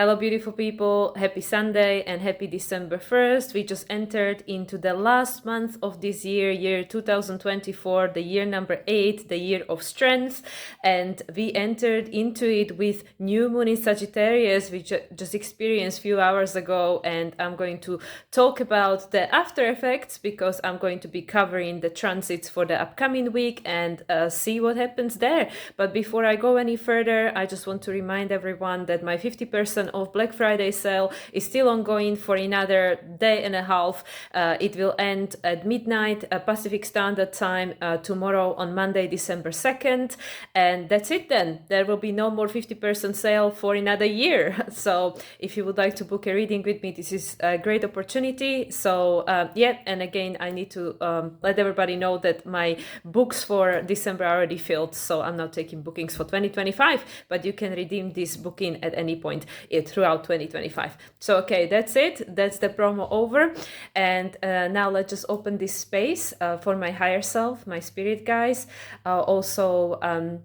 Hello, beautiful people. Happy Sunday and happy December 1st. We just entered into the last month of this year 2024, the year number 8, the year of strength. And we entered into it with new moon in Sagittarius, which just experienced a few hours ago. And I'm going to talk about the after effects because I'm going to be covering the transits for the upcoming week and see what happens there. But before I go any further, I just want to remind everyone that my 50% off Black Friday sale is still ongoing for another day and a half. It will end at midnight Pacific Standard Time tomorrow on Monday, December 2nd. And that's it then. There will be no more 50% sale for another year. So if you would like to book a reading with me, this is a great opportunity. So yeah, and again, I need to let everybody know that my books for December are already filled. So I'm not taking bookings for 2025, but you can redeem this booking at any point throughout 2025. So okay, that's it. That's the promo over. And now let's just open this space for my higher self, my spirit guys. Also,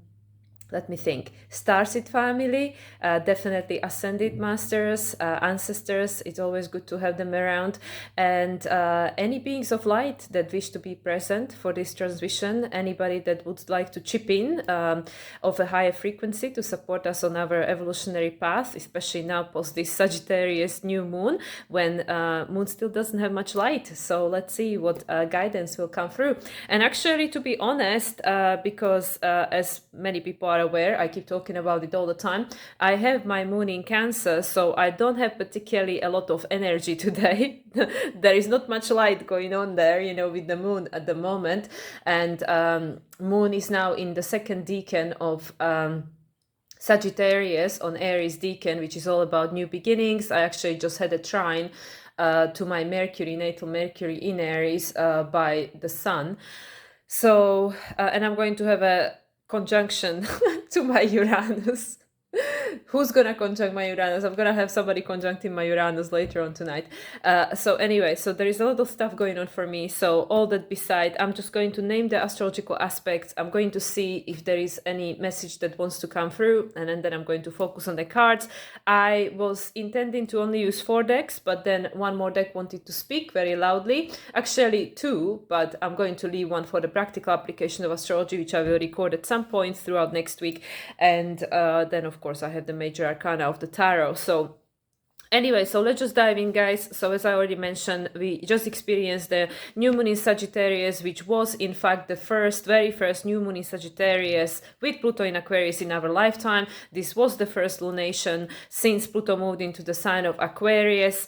let me think. Starseed family, definitely ascended masters, ancestors. It's always good to have them around. And any beings of light that wish to be present for this transition, anybody that would like to chip in of a higher frequency to support us on our evolutionary path, especially now post this Sagittarius new moon, when moon still doesn't have much light. So let's see what guidance will come through. And actually, to be honest, because as many people are aware, I keep talking about it all the time, I have my moon in Cancer, so I don't have particularly a lot of energy today. There is not much light going on there, you know, with the moon at the moment. And moon is now in the second decan of Sagittarius on Aries decan, which is all about new beginnings. I actually just had a trine to my Mercury, natal Mercury in Aries by the sun. So, and I'm going to have a conjunction to my Uranus. Who's gonna conjunct my Uranus? I'm gonna have somebody conjuncting my Uranus later on tonight. So anyway, so there is a lot of stuff going on for me. So all that beside, I'm just going to name the astrological aspects. I'm going to see if there is any message that wants to come through, and then I'm going to focus on the cards. I was intending to only use 4 decks, but then one more deck wanted to speak very loudly. Actually 2, but I'm going to leave one for the practical application of astrology, which I will record at some point throughout next week. And then of course I have the major arcana of the tarot. So anyway, so let's just dive in, guys. So as I already mentioned, we just experienced the new moon in Sagittarius, which was in fact the very first new moon in Sagittarius with Pluto in Aquarius in our lifetime. This was the first lunation since Pluto moved into the sign of Aquarius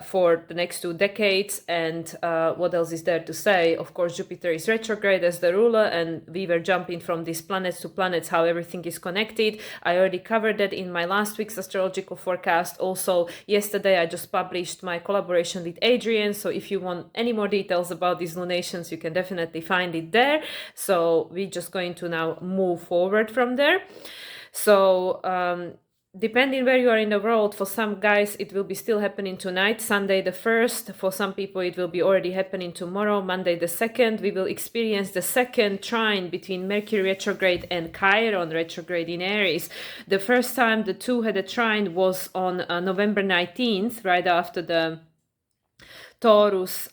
for the next 2 decades. And what else is there to say? Of course, Jupiter is retrograde as the ruler, and we were jumping from these planets to planets, how everything is connected. I already covered that in my last week's astrological forecast. Also, yesterday I just published my collaboration with Adrian, so if you want any more details about these lunations, you can definitely find it there. So we're just going to now move forward from there. So depending where you are in the world, for some guys it will be still happening tonight, Sunday the 1st. For some people it will be already happening tomorrow, Monday the 2nd. We will experience the second trine between Mercury retrograde and Chiron retrograde in Aries. The first time the two had a trine was on November 19th, right after the Taurus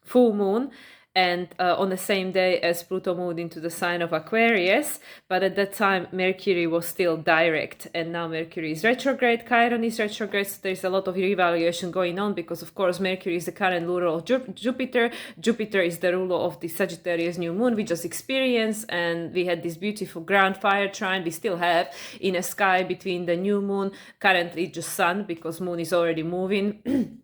full moon, and on the same day as Pluto moved into the sign of Aquarius. But at that time, Mercury was still direct, and now Mercury is retrograde, Chiron is retrograde, so there's a lot of reevaluation going on, because of course Mercury is the current ruler of Jupiter. Jupiter is the ruler of the Sagittarius new moon we just experienced, and we had this beautiful grand fire trine, we still have, in a sky between the new moon, currently just sun, because moon is already moving,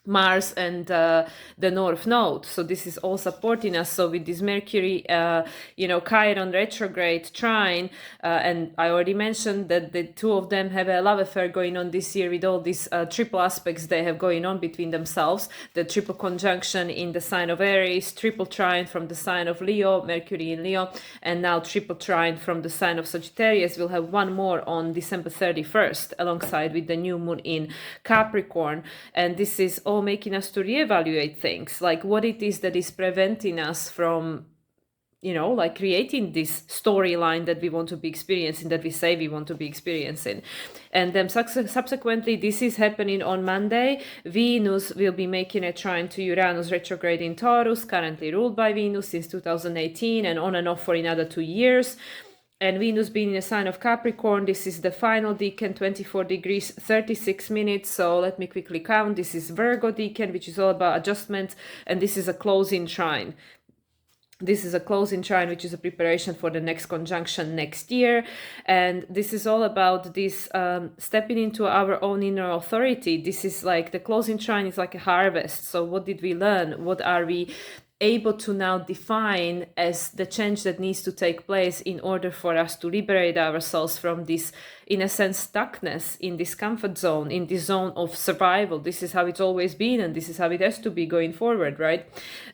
Mars and the North Node. So this is all supporting us. So with this Mercury, Chiron retrograde trine, and I already mentioned that the two of them have a love affair going on this year with all these triple aspects they have going on between themselves. The triple conjunction in the sign of Aries, triple trine from the sign of Leo, Mercury in Leo, and now triple trine from the sign of Sagittarius. We'll have one more on December 31st, alongside with the new moon in Capricorn. And this is all making us to reevaluate things, like what it is that is preventing us from like creating this storyline that we want to be experiencing, that we say we want to be experiencing. And then subsequently, this is happening on Monday. Venus will be making a trine to Uranus retrograde in Taurus, currently ruled by Venus since 2018 and on and off for another 2 years. And Venus being in a sign of Capricorn, this is the final decan, 24 degrees, 36 minutes. So let me quickly count. This is Virgo decan, which is all about adjustment. And this is a closing trine. This is a closing trine, which is a preparation for the next conjunction next year. And this is all about this stepping into our own inner authority. This is like the closing trine is like a harvest. So what did we learn? What are we able to now define as the change that needs to take place in order for us to liberate ourselves from this, in a sense, stuckness in this comfort zone, in this zone of survival. This is how it's always been, and this is how it has to be going forward, right?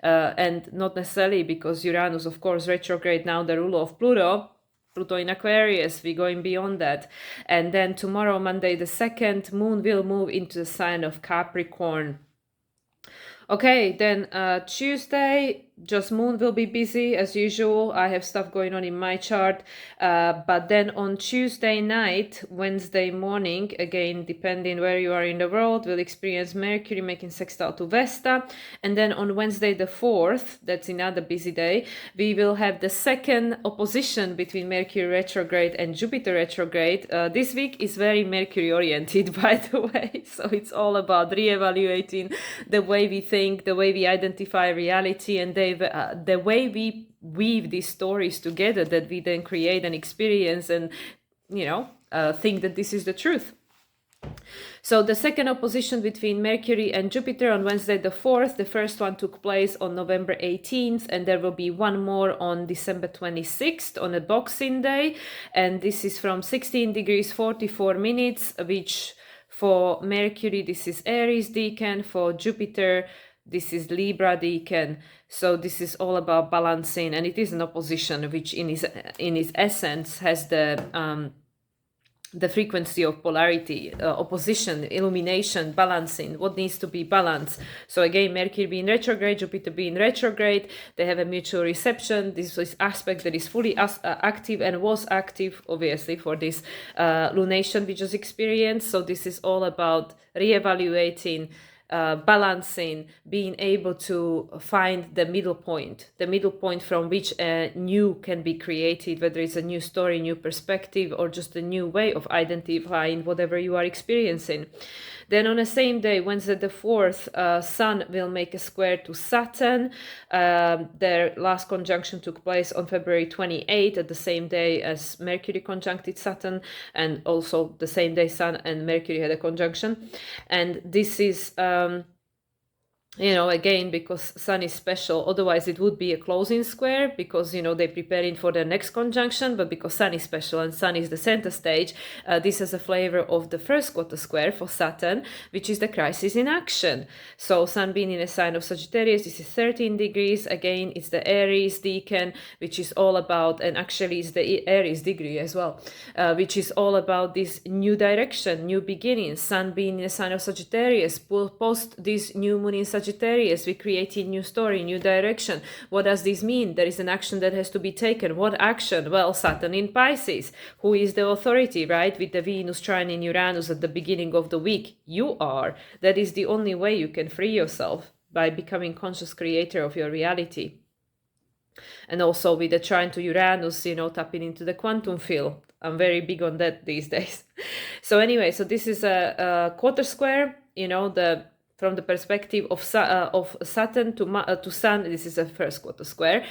And not necessarily because Uranus, of course, retrograde now, the ruler of Pluto in Aquarius, we're going beyond that. And then tomorrow, Monday the 2nd, Moon will move into the sign of Capricorn. Okay, then Tuesday, just Moon will be busy as usual. I have stuff going on in my chart. But then on Tuesday night, Wednesday morning, again, depending where you are in the world, we'll experience Mercury making sextile to Vesta. And then on Wednesday the 4th, that's another busy day, we will have the second opposition between Mercury retrograde and Jupiter retrograde. This week is very Mercury oriented, by the way. So it's all about reevaluating the way we think, the way we identify reality, and the way we weave these stories together that we then create and experience and, think that this is the truth. So the second opposition between Mercury and Jupiter on Wednesday the 4th, the first one took place on November 18th, and there will be one more on December 26th on a Boxing Day. And this is from 16 degrees 44 minutes, which for Mercury, this is Aries decan. For Jupiter, this is Libra decan. So this is all about balancing, and it is an opposition which in its essence has the frequency of polarity, opposition, illumination, balancing, what needs to be balanced. So again, Mercury being retrograde, Jupiter being retrograde, they have a mutual reception. This is aspect that is fully active and was active, obviously, for this lunation we just experienced. So this is all about reevaluating, balancing, being able to find the middle point from which a new can be created, whether it's a new story, new perspective, or just a new way of identifying whatever you are experiencing. Then on the same day, Wednesday the 4th, Sun will make a square to Saturn. Their last conjunction took place on February 28th, at the same day as Mercury conjuncted Saturn, and also the same day Sun and Mercury had a conjunction. And this is again, because Sun is special, otherwise it would be a closing square, because, they're preparing for the next conjunction, but because Sun is special and Sun is the center stage, this has a flavor of the first quarter square for Saturn, which is the crisis in action. So Sun being in a sign of Sagittarius, this is 13 degrees, again, it's the Aries decan, which is all about, and actually it's the Aries degree as well, which is all about this new direction, new beginnings. Sun being in a sign of Sagittarius, post this new moon in Sagittarius, we're creating new story, new direction. What does this mean? There is an action that has to be taken. What action? Well, Saturn in Pisces, who is the authority, right? With the Venus trine in Uranus at the beginning of the week. You are. That is the only way you can free yourself, by becoming conscious creator of your reality. And also with the trine to Uranus, tapping into the quantum field. I'm very big on that these days. So anyway, so this is a quarter square, from the perspective of Saturn to Sun, this is a first quarter square,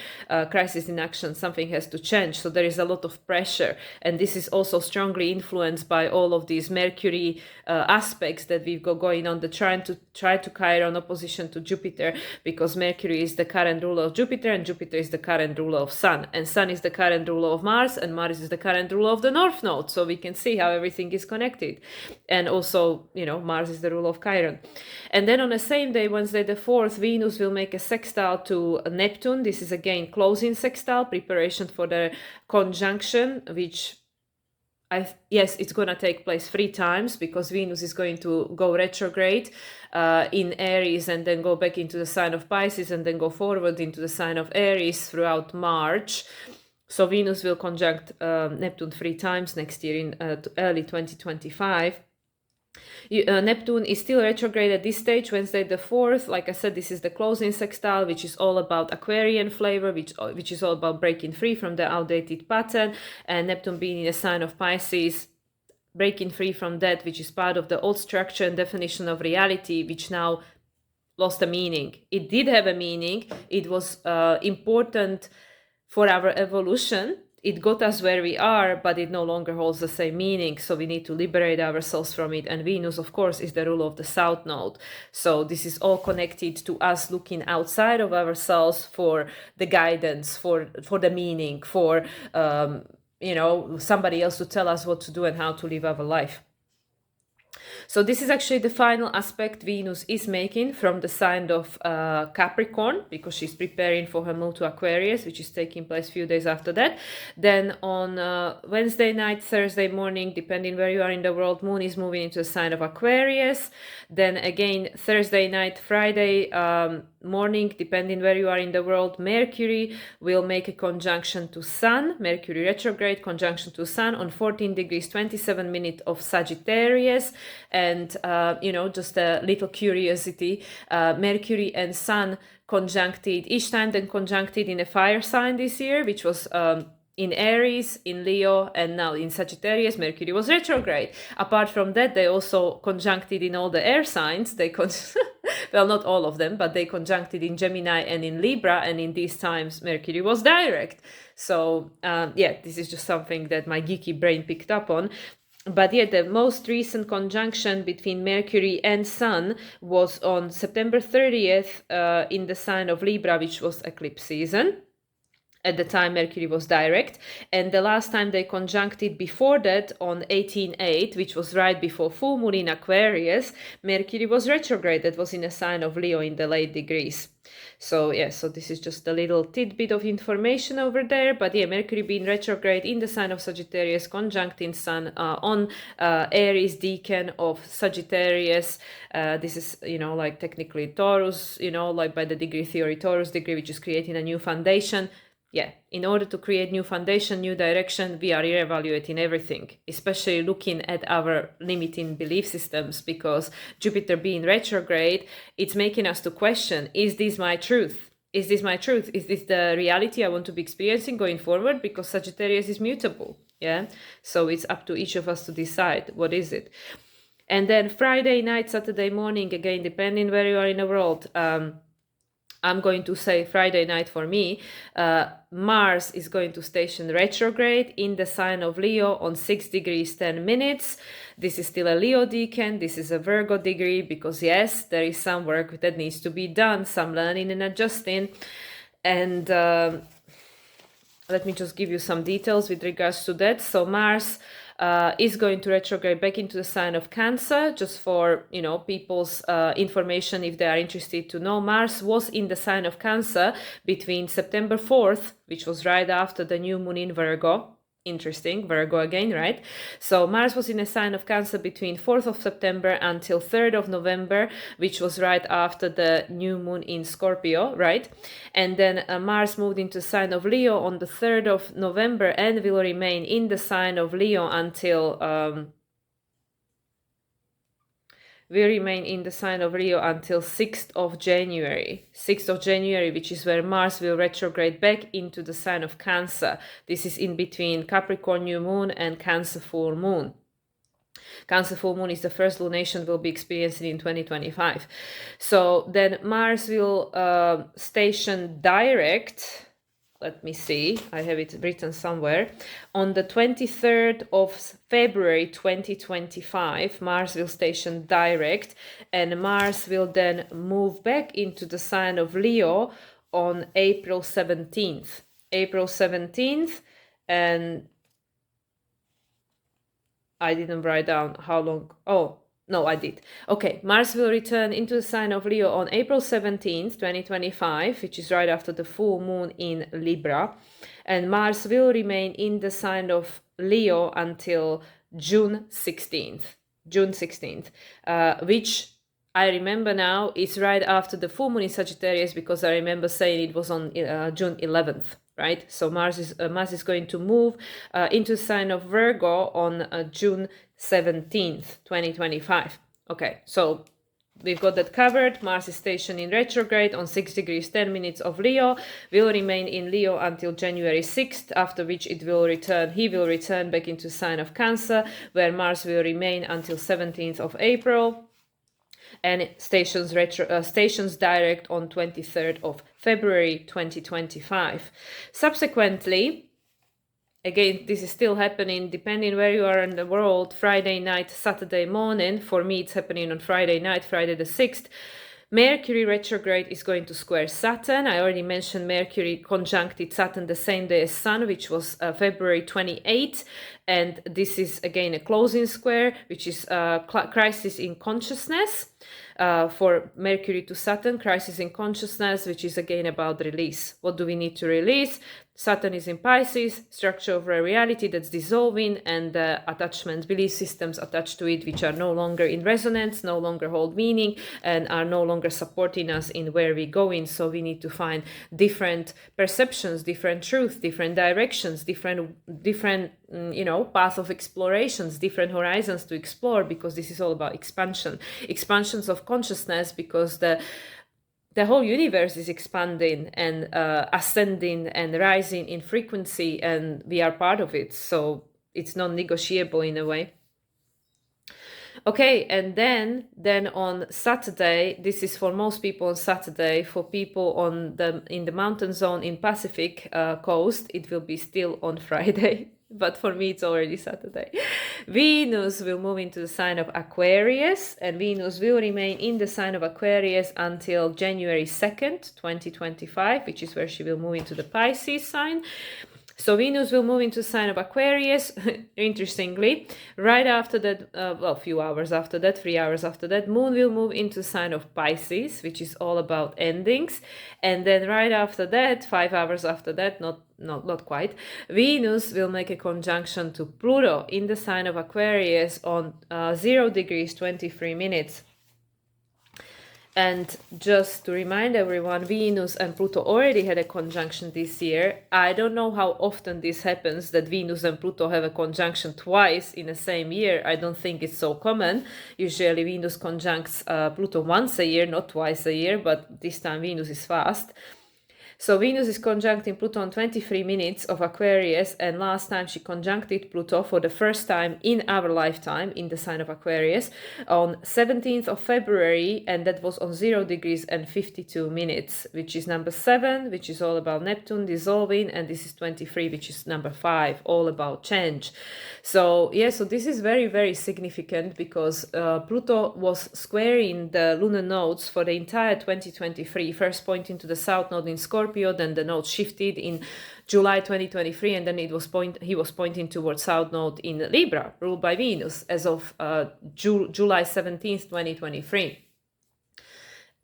crisis in action, something has to change. So there is a lot of pressure. And this is also strongly influenced by all of these Mercury aspects that we've got going on, the try to Chiron opposition to Jupiter, because Mercury is the current ruler of Jupiter and Jupiter is the current ruler of Sun. And Sun is the current ruler of Mars and Mars is the current ruler of the North Node. So we can see how everything is connected. And also, Mars is the ruler of Chiron. And then on the same day, Wednesday the 4th, Venus will make a sextile to Neptune. This is again closing sextile, preparation for the conjunction, which yes, it's going to take place 3 times, because Venus is going to go retrograde in Aries and then go back into the sign of Pisces and then go forward into the sign of Aries throughout March. So Venus will conjunct Neptune 3 times next year in early 2025. Neptune is still retrograde at this stage, Wednesday the 4th. Like I said, this is the closing sextile, which is all about Aquarian flavor, which is all about breaking free from the outdated pattern. And Neptune being in a sign of Pisces, breaking free from that, which is part of the old structure and definition of reality, which now lost a meaning. It did have a meaning. It was important for our evolution. It got us where we are, but it no longer holds the same meaning. So we need to liberate ourselves from it. And Venus, of course, is the ruler of the South Node. So this is all connected to us looking outside of ourselves for the guidance, for the meaning, for somebody else to tell us what to do and how to live our life. So this is actually the final aspect Venus is making from the sign of Capricorn, because she's preparing for her move to Aquarius, which is taking place a few days after that. Then on Wednesday night, Thursday morning, depending where you are in the world, Moon is moving into the sign of Aquarius. Then again, Thursday night, Friday morning, depending where you are in the world, Mercury will make a conjunction to Sun, Mercury retrograde conjunction to Sun on 14 degrees 27 minutes of Sagittarius. And just a little curiosity, Mercury and Sun conjuncted, each time then conjuncted in a fire sign this year, which was in Aries, in Leo, and now in Sagittarius. Mercury was retrograde. Apart from that, they also conjuncted in all the air signs. Well, not all of them, but they conjuncted in Gemini and in Libra, and in these times Mercury was direct. So this is just something that my geeky brain picked up on. But the most recent conjunction between Mercury and Sun was on September 30th in the sign of Libra, which was eclipse season. At the time, Mercury was direct. And the last time they conjuncted before that, on 18/8, which was right before full moon in Aquarius, Mercury was retrograde. That was in a sign of Leo in the late degrees. So this is just a little tidbit of information over there. But Mercury being retrograde in the sign of Sagittarius, conjuncting Sun on Aries decan of Sagittarius. This is, like technically Taurus, like by the degree theory, Taurus degree, which is creating a new foundation. In order to create new foundation, new direction, we are reevaluating everything, especially looking at our limiting belief systems, because Jupiter being retrograde, it's making us to question, is this my truth? Is this my truth? Is this the reality I want to be experiencing going forward? Because Sagittarius is mutable, So it's up to each of us to decide, what is it? And then Friday night, Saturday morning, again, depending where you are in the world, I'm going to say Friday night for me, Mars is going to station retrograde in the sign of Leo on 6 degrees 10 minutes. This is still a Leo decan. This is a Virgo degree, because there is some work that needs to be done, some learning and adjusting. And let me just give you some details with regards to that. So Mars is going to retrograde back into the sign of Cancer, just for people's information if they are interested to know. Mars was in the sign of Cancer between September 4th, which was right after the new moon in Virgo. Interesting, Virgo again, right? So Mars was in a sign of Cancer between 4th of September until 3rd of November, which was right after the new moon in Scorpio, right? And then Mars moved into the sign of Leo on the 3rd of November and will remain in the sign of Leo until 6th of January. 6th of January, which is where Mars will retrograde back into the sign of Cancer. This is in between Capricorn New Moon and Cancer Full Moon. Cancer Full Moon is the first lunation we'll be experiencing in 2025. So then Mars will station direct. Let me see, I have it written somewhere. On the 23rd of February 2025, Mars will station direct, and Mars will then move back into the sign of Leo on April 17th. April 17th, and I didn't write down how long. Oh, no, I did. Okay, Mars will return into the sign of Leo on April 17th, 2025, which is right after the full moon in Libra. And Mars will remain in the sign of Leo until June 16th. June 16th, which I remember now is right after the full moon in Sagittarius, because I remember saying it was on June 11th, right? So Mars is going to move into the sign of Virgo on June 17th, 2025. Okay, so we've got that covered. Mars is stationed in retrograde on 6 degrees 10 minutes of Leo, will remain in Leo until January 6th, after which he will return back into sign of Cancer, where Mars will remain until 17th of April, and stations direct on 23rd of February 2025. Subsequently, again, this is still happening depending where you are in the world, Friday night, Saturday morning. For me, it's happening on Friday night, Friday the 6th. Mercury retrograde is going to square Saturn. I already mentioned Mercury conjuncted Saturn the same day as Sun, which was February 28th. And this is again a closing square, which is crisis in consciousness. For Mercury to Saturn, crisis in consciousness, which is again about release. What do we need to release? Saturn is in Pisces, structure of a reality that's dissolving, and attachments, belief systems attached to it, which are no longer in resonance, no longer hold meaning, and are no longer supporting us in where we're going. So we need to find different perceptions, different truth, different directions, different path of explorations, different horizons to explore, because this is all about expansions of consciousness, because the whole universe is expanding and ascending and rising in frequency, and we are part of it. So it's non-negotiable in a way. Okay, and then on Saturday, this is for most people on Saturday. For people in the mountain zone in Pacific coast, it will be still on Friday. But for me, it's already Saturday. Venus will move into the sign of Aquarius, and Venus will remain in the sign of Aquarius until January 2nd, 2025, which is where she will move into the Pisces sign. So Venus will move into the sign of Aquarius, interestingly. Right after that, a few hours after that, 3 hours after that, Moon will move into the sign of Pisces, which is all about endings. And then right after that, 5 hours after that, not quite, Venus will make a conjunction to Pluto in the sign of Aquarius on 0 degrees 23 minutes. And just to remind everyone, Venus and Pluto already had a conjunction this year. I don't know how often this happens, that Venus and Pluto have a conjunction twice in the same year. I don't think it's so common. Usually Venus conjuncts Pluto once a year, not twice a year, but this time Venus is fast. So Venus is conjuncting Pluto on 23 minutes of Aquarius, and last time she conjuncted Pluto for the first time in our lifetime in the sign of Aquarius on 17th of February, and that was on 0 degrees and 52 minutes, which is number 7, which is all about Neptune dissolving, and this is 23, which is number 5, all about change. So so this is very, very significant, because Pluto was squaring the lunar nodes for the entire 2023, first pointing to the south node in Scorpio, then the node shifted in July 2023, and then he was pointing towards south node in Libra, ruled by Venus, as of July 17th, 2023.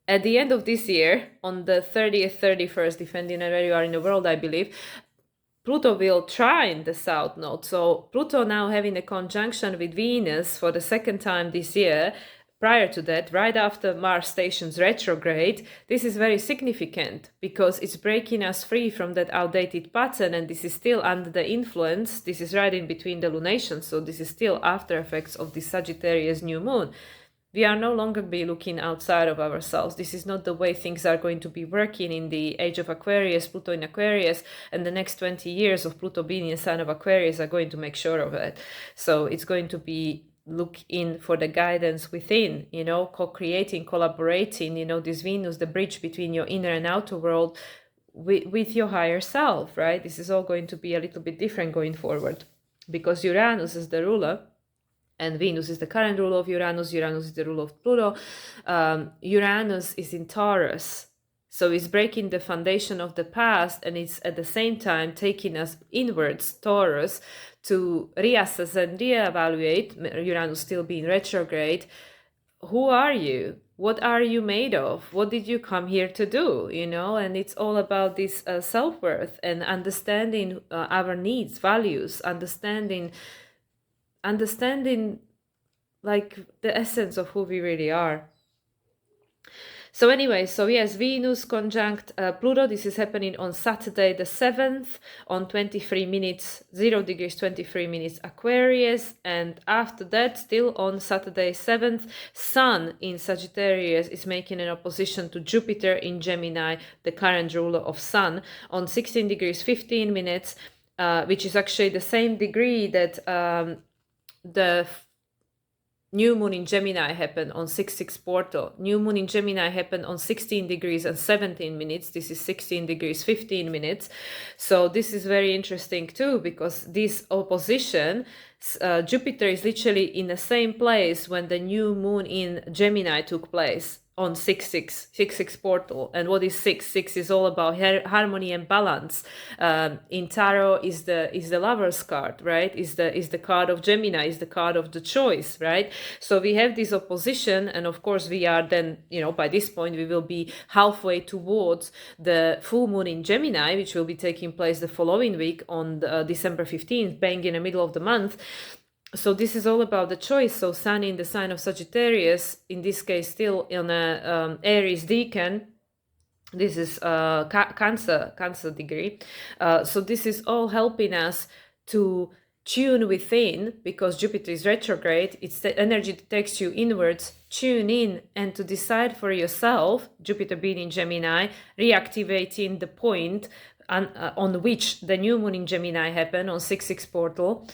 At the end of this year, on the 30th, 31st, depending on where you are in the world, I believe, Pluto will trine the south node. So Pluto now having a conjunction with Venus for the second time this year. Prior to that, right after Mars stations retrograde, this is very significant, because it's breaking us free from that outdated pattern, and this is still under the influence. This is right in between the lunations, so this is still after effects of the Sagittarius New Moon. We are no longer be looking outside of ourselves. This is not the way things are going to be working in the age of Aquarius, Pluto in Aquarius, and the next 20 years of Pluto being in the sign of Aquarius are going to make sure of it. So it's going to be look in for the guidance within, co-creating, collaborating, this Venus, the bridge between your inner and outer world with your higher self, right? This is all going to be a little bit different going forward, because Uranus is the ruler, and Venus is the current ruler of Uranus. Uranus is the ruler of Pluto. Uranus is in Taurus. So it's breaking the foundation of the past, and it's at the same time taking us inwards, Taurus, to reassess and reevaluate, Uranus still being retrograde, who are you? What are you made of? What did you come here to do? And it's all about this self-worth and understanding our needs, values, understanding like the essence of who we really are. So anyway, so yes, Venus conjunct Pluto. This is happening on Saturday the 7th on 23 minutes, 0 degrees 23 minutes Aquarius. And after that, still on Saturday 7th, Sun in Sagittarius is making an opposition to Jupiter in Gemini, the current ruler of Sun, on 16 degrees 15 minutes, which is actually the same degree that the New Moon in Gemini happened on 6-6 portal. New Moon in Gemini happened on 16 degrees and 17 minutes. This is 16 degrees 15 minutes. So this is very interesting too, because this opposition, Jupiter is literally in the same place when the New Moon in Gemini took place on 6-6 portal. And what is 6-6 is all about harmony and balance. In tarot is the Lover's card, right? Is the card of Gemini, is the card of the choice, right? So we have this opposition, and of course we are then, by this point we will be halfway towards the full moon in Gemini, which will be taking place the following week on December 15th, bang in the middle of the month. So this is all about the choice. So Sun in the sign of Sagittarius, in this case still in a Aries decan. This is Cancer degree. So this is all helping us to tune within, because Jupiter is retrograde. It's the energy that takes you inwards. Tune in and to decide for yourself, Jupiter being in Gemini, reactivating the point on which the new moon in Gemini happened on 6-6 portal.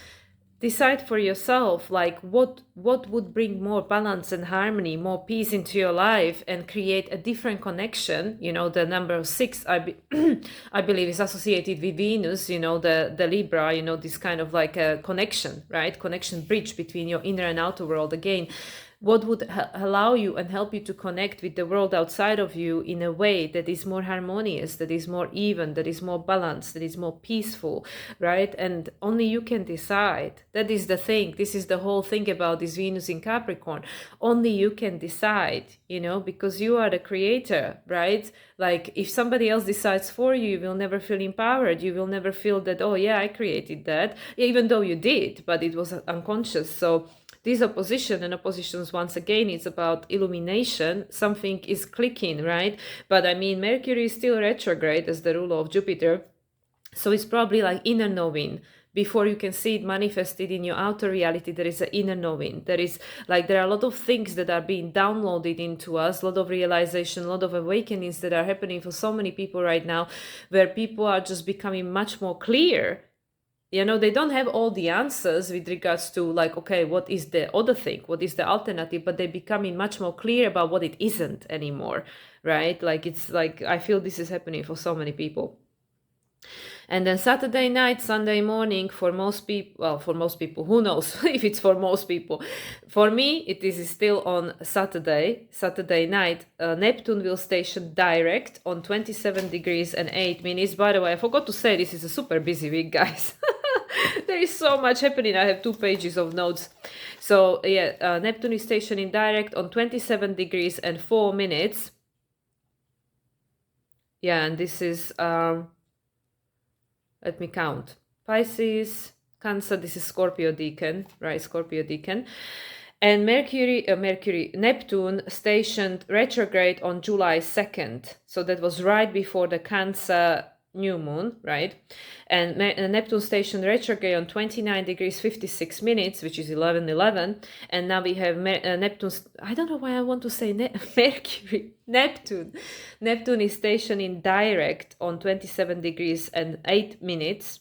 Decide for yourself, like what would bring more balance and harmony, more peace into your life, and create a different connection. The number 6, I believe, is associated with Venus, the Libra, this kind of like a connection, right? Connection bridge between your inner and outer world. Again, what would allow you and help you to connect with the world outside of you in a way that is more harmonious, that is more even, that is more balanced, that is more peaceful, right? And only you can decide. That is the thing. This is the whole thing about this Venus in Capricorn. Only you can decide, because you are the creator, right? Like if somebody else decides for you, you will never feel empowered. You will never feel that, oh yeah, I created that, even though you did, but it was unconscious. So this opposition, and oppositions, once again, it's about illumination. Something is clicking, right? But I mean, Mercury is still retrograde as the ruler of Jupiter. So it's probably like inner knowing. Before you can see it manifested in your outer reality, there is an inner knowing. There are a lot of things that are being downloaded into us, a lot of realization, a lot of awakenings that are happening for so many people right now, where people are just becoming much more clear. They don't have all the answers with regards to like, okay, what is the other thing? What is the alternative? But they're becoming much more clear about what it isn't anymore, right? Like, it's like, I feel this is happening for so many people. And then Saturday night, Sunday morning, for most people, who knows if it's for most people. For me, it is still on Saturday night. Neptune will station direct on 27 degrees and 8 minutes. By the way, I forgot to say this is a super busy week, guys. There is so much happening. I have 2 pages of notes. So yeah, Neptune is stationing direct on 27 degrees and 4 minutes. Yeah, and this is... let me count. Pisces, Cancer, this is Scorpio decan, right? Scorpio decan. And Neptune stationed retrograde on July 2nd. So that was right before the Cancer new moon, right? And Neptune stationed retrograde on 29 degrees 56 minutes, which is 11:11. And now we have Neptune. I don't know why I want to say Mercury. Neptune is stationing direct on 27 degrees and 8 minutes,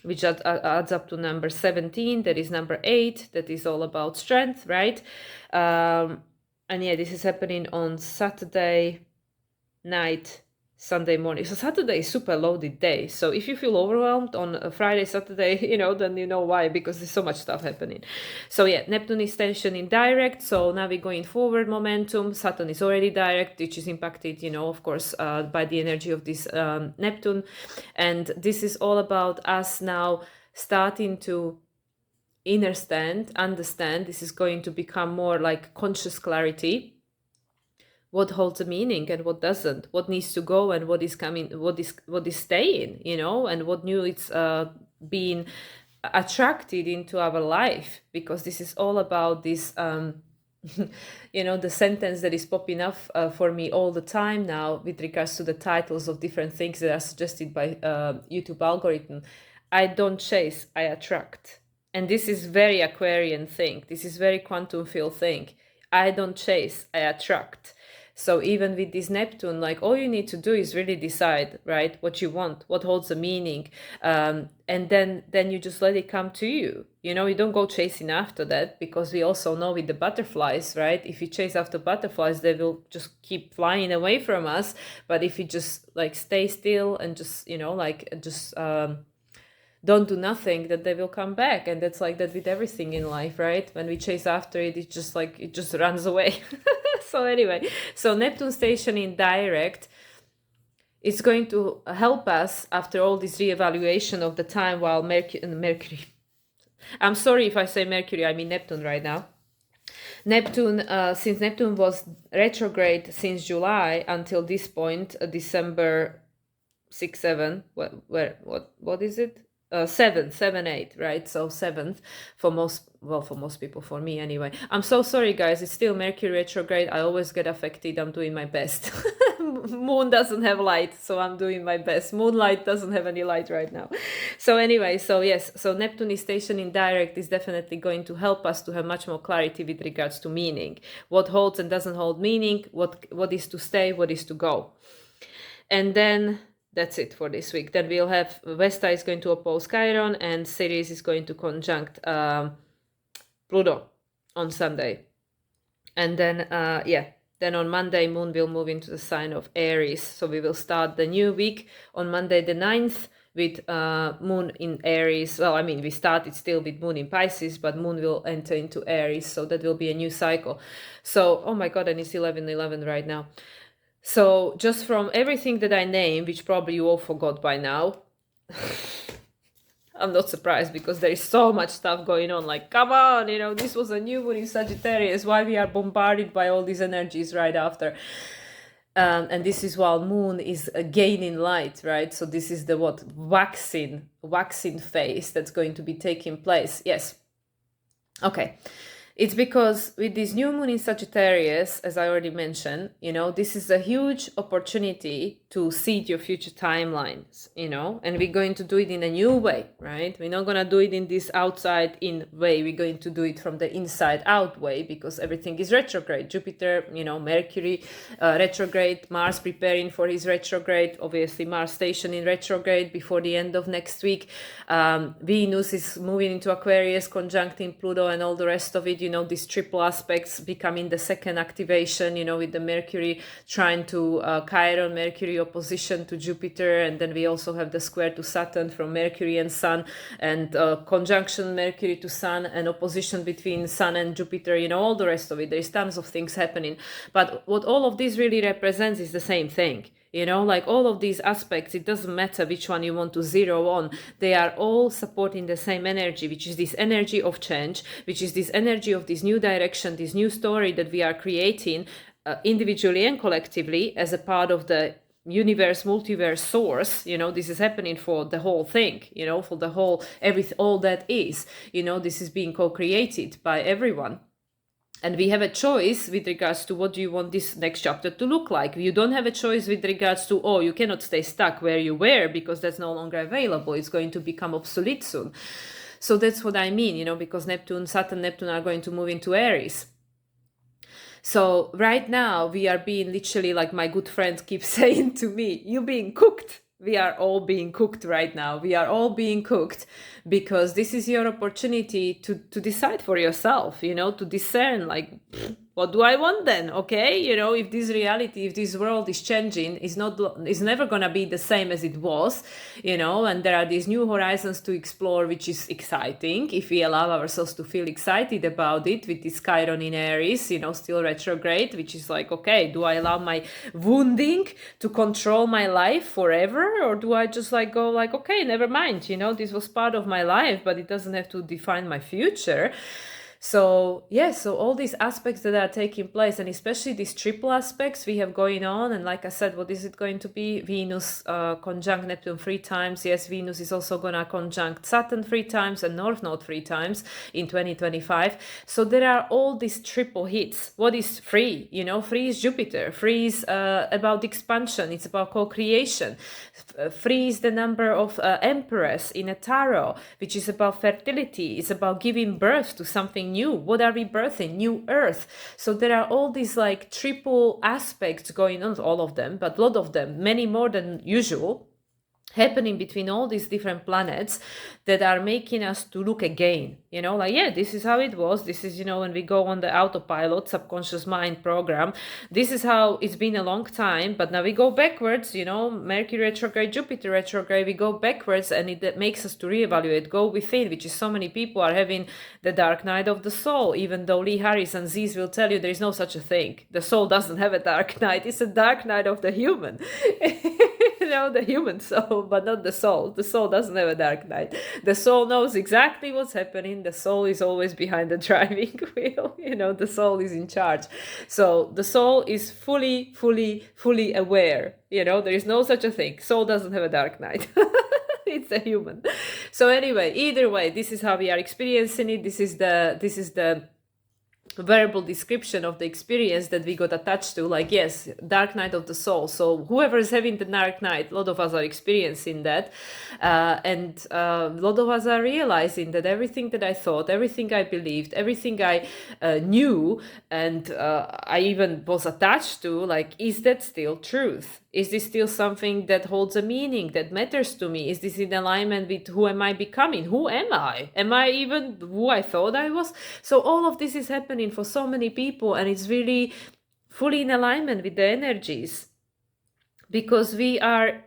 which adds up to number 17. That is number 8. That is all about strength, right? And yeah, this is happening on Saturday night, Sunday morning. So Saturday is super loaded day. So if you feel overwhelmed on a Friday, Saturday, then you know why, because there's so much stuff happening. So yeah, Neptune is stationing direct. So now we're going forward momentum. Saturn is already direct, which is impacted, of course, by the energy of this Neptune. And this is all about us now starting to understand. This is going to become more like conscious clarity. What holds a meaning and what doesn't, what needs to go and what is coming, what is staying, and what new it's being attracted into our life, because this is all about this the sentence that is popping up for me all the time now with regards to the titles of different things that are suggested by YouTube algorithm. I don't chase, I attract. And this is very Aquarian thing, this is very quantum field thing. I don't chase, I attract. So even with this Neptune, like, all you need to do is really decide, right, what you want, what holds a meaning, and then you just let it come to you. You don't go chasing after that, because we also know with the butterflies, right, if you chase after butterflies, they will just keep flying away from us. But if you just like stay still and just don't do nothing, that they will come back. And that's like that with everything in life, right? When we chase after it, it just runs away. So anyway, so Neptune station in direct is going to help us after all this reevaluation of the time, while Mercury, I'm sorry if I say Mercury, I mean Neptune right now. Neptune, since Neptune was retrograde since July until this point, December 6, 7, what is it? 7, 8, right? So 7th for most people, for me anyway. I'm so sorry, guys. It's still Mercury retrograde. I always get affected. I'm doing my best. Moon doesn't have light, so I'm doing my best. Moonlight doesn't have any light right now. So anyway, so yes, so Neptune is stationed in direct is definitely going to help us to have much more clarity with regards to meaning. What holds and doesn't hold meaning, what is to stay, what is to go. And then that's it for this week. Then we'll have Vesta is going to oppose Chiron, and Ceres is going to conjunct Pluto on Sunday. And then, then on Monday, Moon will move into the sign of Aries. So we will start the new week on Monday the 9th with Moon in Aries. Well, I mean, we started still with Moon in Pisces, but Moon will enter into Aries. So that will be a new cycle. So, oh my God, and it's 11:11 right now. So just from everything that I named, which probably you all forgot by now, I'm not surprised, because there is so much stuff going on. Like, come on, this was a new moon in Sagittarius. Why we are bombarded by all these energies right after? And this is while Moon is gaining light, right? So this is the waxing phase that's going to be taking place. Yes. Okay. It's because with this new moon in Sagittarius, as I already mentioned, this is a huge opportunity to seed your future timelines, and we're going to do it in a new way, right? We're not going to do it in this outside in way. We're going to do it from the inside out way, because everything is retrograde. Jupiter, Mercury, retrograde, Mars preparing for his retrograde, obviously Mars station in retrograde before the end of next week. Venus is moving into Aquarius, conjuncting Pluto and all the rest of it. These triple aspects becoming the second activation, with the Mercury trying to Chiron, Mercury opposition to Jupiter, and then we also have the square to Saturn from Mercury and Sun, and conjunction Mercury to Sun, and opposition between Sun and Jupiter, all the rest of it. There's tons of things happening. But what all of this really represents is the same thing. Like all of these aspects, it doesn't matter which one you want to zero on. They are all supporting the same energy, which is this energy of change, which is this energy of this new direction, this new story that we are creating individually and collectively as a part of the universe, multiverse source. This is happening for the whole thing, for the whole, all that is, this is being co-created by everyone. And we have a choice with regards to what do you want this next chapter to look like. You don't have a choice with regards to, you cannot stay stuck where you were, because that's no longer available. It's going to become obsolete soon. So that's what I mean, because Saturn, Neptune are going to move into Aries. So right now we are being literally, like my good friend keeps saying to me, you're being cooked. We are all being cooked right now. We are all being cooked, because this is your opportunity to decide for yourself, to discern, like, what do I want then? Okay, if this reality, if this world is changing, is never gonna be the same as it was, and there are these new horizons to explore, which is exciting if we allow ourselves to feel excited about it, with this Chiron in Aries, still retrograde, which is like, okay, do I allow my wounding to control my life forever, or do I just go okay, never mind, this was part of my life, but it doesn't have to define my future. So so all these aspects that are taking place, and especially these triple aspects we have going on, and like I said, what is it going to be? Venus conjunct Neptune 3 times. Yes, Venus is also gonna conjunct Saturn 3 times and North Node 3 times in 2025. So there are all these triple hits. What is free? Free is Jupiter. Free is about expansion. It's about co-creation. Free is the number of Empress in a tarot, which is about fertility. It's about giving birth to something new. What are we birthing? New earth. So there are all these triple aspects going on, all of them, but a lot of them, many more than usual, happening between all these different planets that are making us to look again, this is how it was. This is, when we go on the autopilot, subconscious mind program, this is how it's been a long time, but now we go backwards, Mercury retrograde, Jupiter retrograde, we go backwards, and it makes us to reevaluate, go within, which is so many people are having the dark night of the soul, even though Lee Harris and Ziz will tell you there is no such a thing. The soul doesn't have a dark night. It's a dark night of the human. The human soul, but not the soul. The soul doesn't have a dark night. The soul knows exactly what's happening. The soul is always behind the driving wheel. The soul is in charge. So the soul is fully aware. There is no such a thing. Soul doesn't have a dark night. It's a human. So anyway, either way, this is how we are experiencing it. This is the verbal description of the experience that we got attached to, yes, dark night of the soul. So whoever is having the dark night, a lot of us are experiencing that, and a lot of us are realizing that everything that I thought, everything I believed, everything I knew, and I even was attached to, is that still truth? Is this still something that holds a meaning, that matters to me? Is this in alignment with who am I becoming? Who am I? Am I even who I thought I was? So all of this is happening for so many people, and it's really fully in alignment with the energies, because we are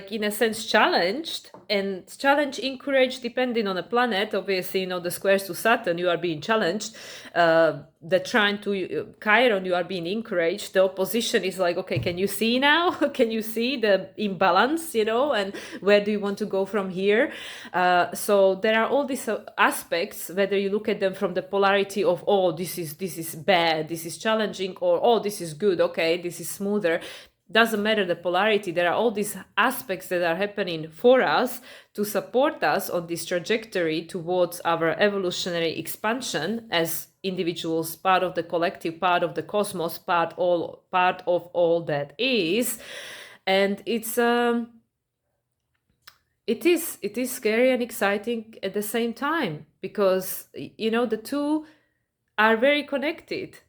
in a sense challenged, and encouraged, depending on the planet. Obviously, the squares to Saturn, you are being challenged. The trine to Chiron, you are being encouraged. The opposition is okay, can you see now? Can you see the imbalance, and where do you want to go from here? So there are all these aspects, whether you look at them from the polarity of, oh, this is bad, this is challenging, or oh, this is good, okay, this is smoother. Doesn't matter the polarity. There are all these aspects that are happening for us to support us on this trajectory towards our evolutionary expansion as individuals, part of the collective, part of the cosmos, part of all that is. And it is scary and exciting at the same time, because the two are very connected.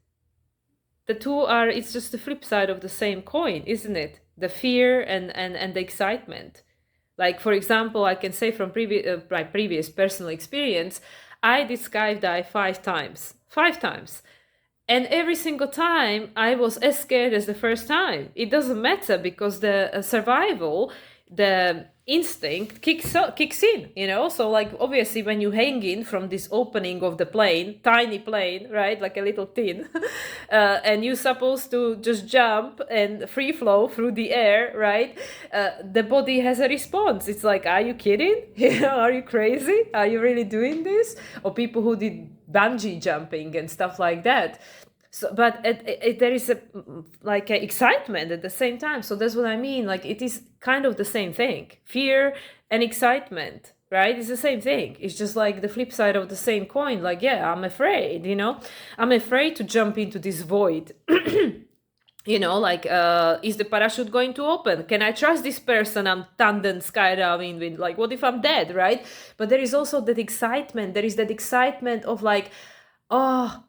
The two are, it's just the flip side of the same coin, isn't it? The fear and the excitement. For example, I can say from my previous personal experience, I did skydive 5 times. 5 times. And every single time I was as scared as the first time. It doesn't matter, because the survival, the instinct kicks in, so obviously when you hang in from this opening of the plane, tiny plane, right, like a little tin, and you're supposed to just jump and free flow through the air, right, the body has a response. It's are you kidding? Are you crazy? Are you really doing this? Or people who did bungee jumping and stuff like that. So, but there is a excitement at the same time. So that's what I mean. It is kind of the same thing. Fear and excitement, right? It's the same thing. It's just the flip side of the same coin. I'm afraid, I'm afraid to jump into this void. Is the parachute going to open? Can I trust this person I'm tandem skydiving with? What if I'm dead, right? But there is also that excitement. There is that excitement of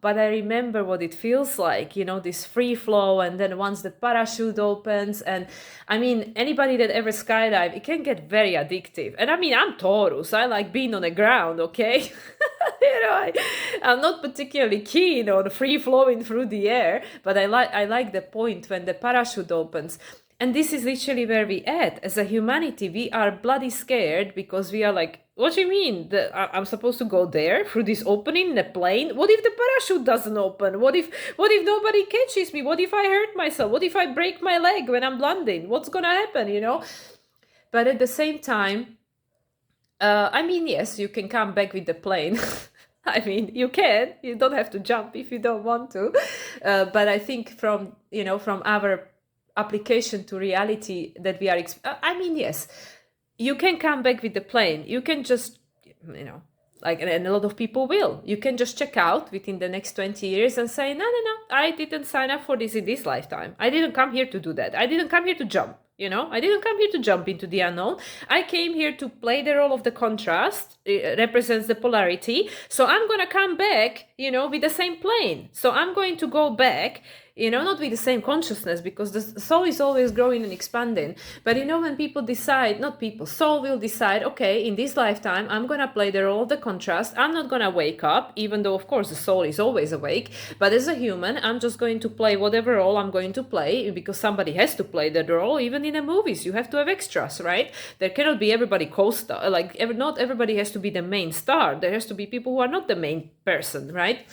but I remember what it feels like, this free flow. And then once the parachute opens, and I mean, anybody that ever skydive, it can get very addictive. And I mean, I'm Taurus. I like being on the ground, okay? I'm not particularly keen on free flowing through the air, but I like the point when the parachute opens. And this is literally where we at. As a humanity, we are bloody scared because we are like, what do you mean? I'm supposed to go there through this opening in the plane? What if the parachute doesn't open? What if nobody catches me? What if I hurt myself? What if I break my leg when I'm landing? What's gonna happen, But at the same time, I mean, yes, you can come back with the plane. I mean, you can. You don't have to jump if you don't want to. But I think from our application to reality that we are, I mean, yes, you can come back with the plane. You can just, and a lot of people will. You can just check out within the next 20 years and say, no, I didn't sign up for this in this lifetime. I didn't come here to do that. I didn't come here to jump. I didn't come here to jump into the unknown. I came here to play the role of the contrast. It represents the polarity. So I'm going to come back, with the same plane. So I'm going to go back, not with the same consciousness, because the soul is always growing and expanding. But when people decide, soul will decide, okay, in this lifetime, I'm going to play the role of the contrast. I'm not going to wake up, even though, of course, the soul is always awake. But as a human, I'm just going to play whatever role I'm going to play, because somebody has to play that role. Even in the movies, you have to have extras, right? There cannot be everybody co-star. Not everybody has to be the main star. There has to be people who are not the main person, right?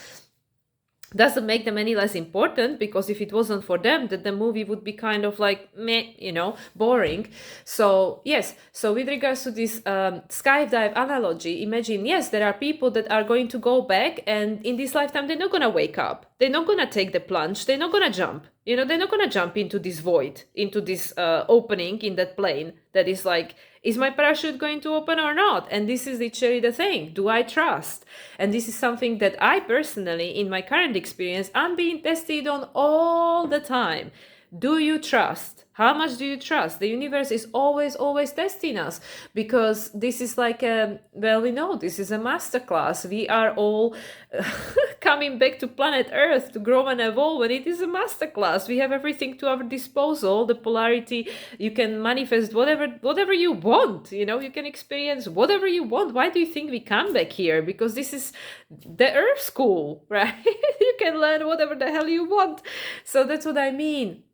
Doesn't make them any less important, because if it wasn't for them, that the movie would be kind of like meh, boring. So yes, so with regards to this skydive analogy, imagine, yes, there are people that are going to go back, and in this lifetime they're not going to wake up, they're not going to take the plunge, they're not going to jump, they're not going to jump into this void, into this opening in that plane that is like, is my parachute going to open or not? And this is literally the thing. Do I trust? And this is something that I personally, in my current experience, I'm being tested on all the time. Do you trust? How much do you trust? The universe is always, always testing us, because this is like we know this is a masterclass. We are all coming back to planet Earth to grow and evolve, and it is a masterclass. We have everything to our disposal. The polarity, you can manifest whatever you want. You can experience whatever you want. Why do you think we come back here? Because this is the Earth school, right? You can learn whatever the hell you want. So that's what I mean.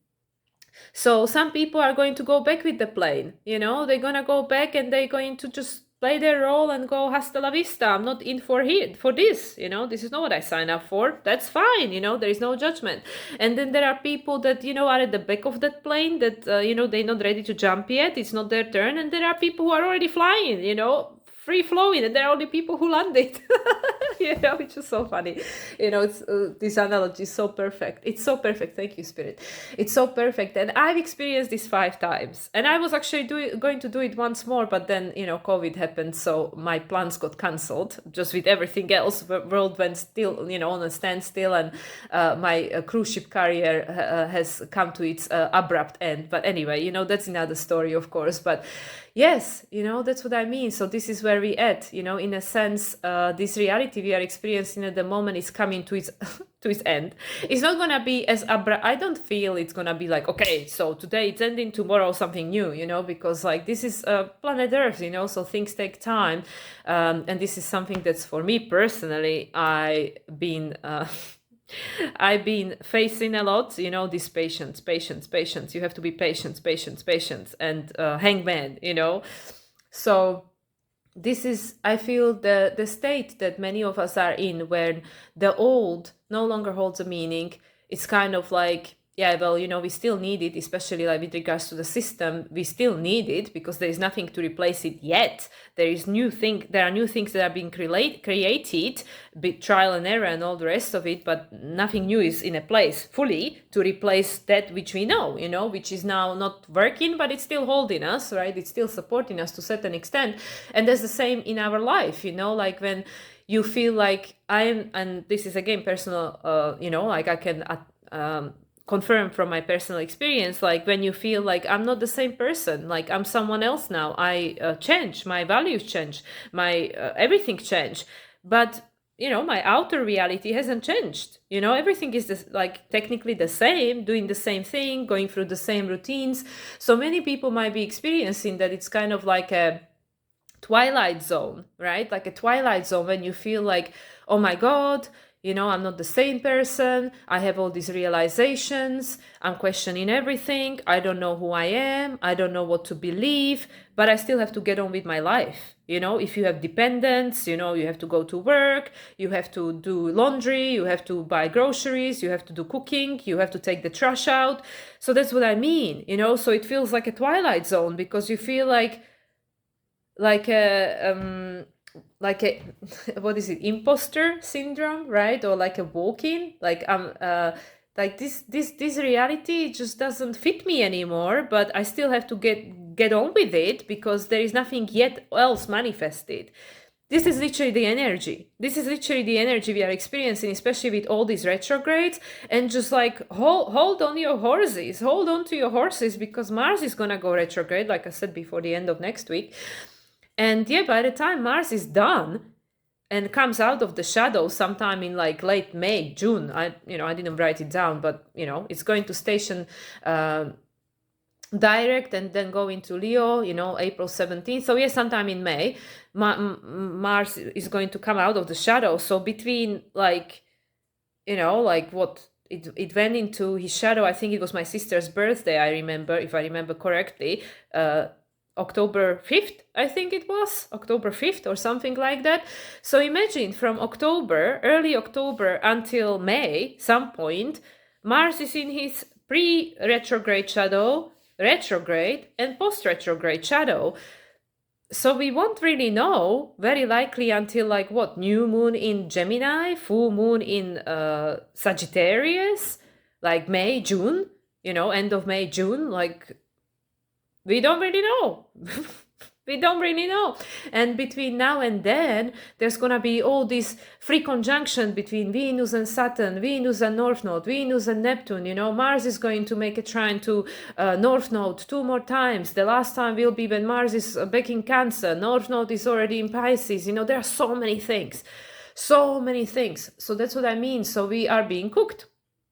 So some people are going to go back with the plane, they're going to go back and they're going to just play their role and go hasta la vista. I'm not in for this, this is not what I signed up for. That's fine, there is no judgment. And then there are people that, are at the back of that plane that, they're not ready to jump yet. It's not their turn. And there are people who are already flying, free flowing, and there are only people who landed. It's just so funny. It's this analogy is so perfect. It's so perfect. Thank you, Spirit. It's so perfect. And I've experienced this 5 times. And I was actually going to do it once more, but then, COVID happened. So my plans got cancelled, just with everything else. The world went still, on a standstill. And my cruise ship career has come to its abrupt end. But anyway, that's another story, of course. But yes, that's what I mean. So this is where we at, in a sense, this reality we are experiencing at the moment is coming to its to its end. It's not going to be as abrupt. I don't feel it's going to be like, okay, so today it's ending, tomorrow something new, because like this is planet Earth, so things take time. And this is something that's for me personally, I've been facing a lot, this patience. You have to be patient, and hangman, So this is, I feel, the state that many of us are in, when the old no longer holds a meaning. It's kind of like, yeah, well, we still need it, especially like with regards to the system. We still need it because there is nothing to replace it yet. There are new things that are being created, big trial and error and all the rest of it, but nothing new is in a place fully to replace that which we know, which is now not working, but it's still holding us, right? It's still supporting us to a certain extent. And that's the same in our life, like when you feel like and this is again personal, like I can confirm from my personal experience, like when you feel like I'm not the same person, like I'm someone else now, I change, my values change, my everything change. But my outer reality hasn't changed. Everything is like technically the same, doing the same thing, going through the same routines. So many people might be experiencing that it's kind of like a twilight zone, right? Like a twilight zone when you feel like, oh my God, I'm not the same person. I have all these realizations. I'm questioning everything. I don't know who I am. I don't know what to believe, but I still have to get on with my life. If you have dependents, you have to go to work, you have to do laundry, you have to buy groceries, you have to do cooking, you have to take the trash out. So that's what I mean, so it feels like a twilight zone because you feel like a what is it, imposter syndrome, right? Or like a walk-in, like this reality just doesn't fit me anymore, but I still have to get on with it because there is nothing yet else manifested. This is literally the energy. This is literally the energy we are experiencing, especially with all these retrogrades. And just like hold on your horses, hold on to your horses, because Mars is gonna go retrograde, like I said, before the end of next week. And yeah, by the time Mars is done and comes out of the shadow sometime in like late May, June, I didn't write it down, but it's going to station direct and then go into Leo, April 17th. So yeah, sometime in May, Mars is going to come out of the shadow. So between like what it went into his shadow, I think it was my sister's birthday, I remember, if I remember correctly, October 5th, I think it was, October 5th or something like that. So imagine from early October until May, some point, Mars is in his pre-retrograde shadow, retrograde, and post-retrograde shadow. So we won't really know, very likely, until like new moon in Gemini, full moon in Sagittarius, like May, June, end of May, June, like we don't really know. We don't really know. And between now and then, there's going to be all this free conjunction between Venus and Saturn, Venus and North Node, Venus and Neptune. Mars is going to make a trine to North Node 2 more times. The last time will be when Mars is back in Cancer. North Node is already in Pisces. There are so many things. So many things. So that's what I mean. So we are being cooked.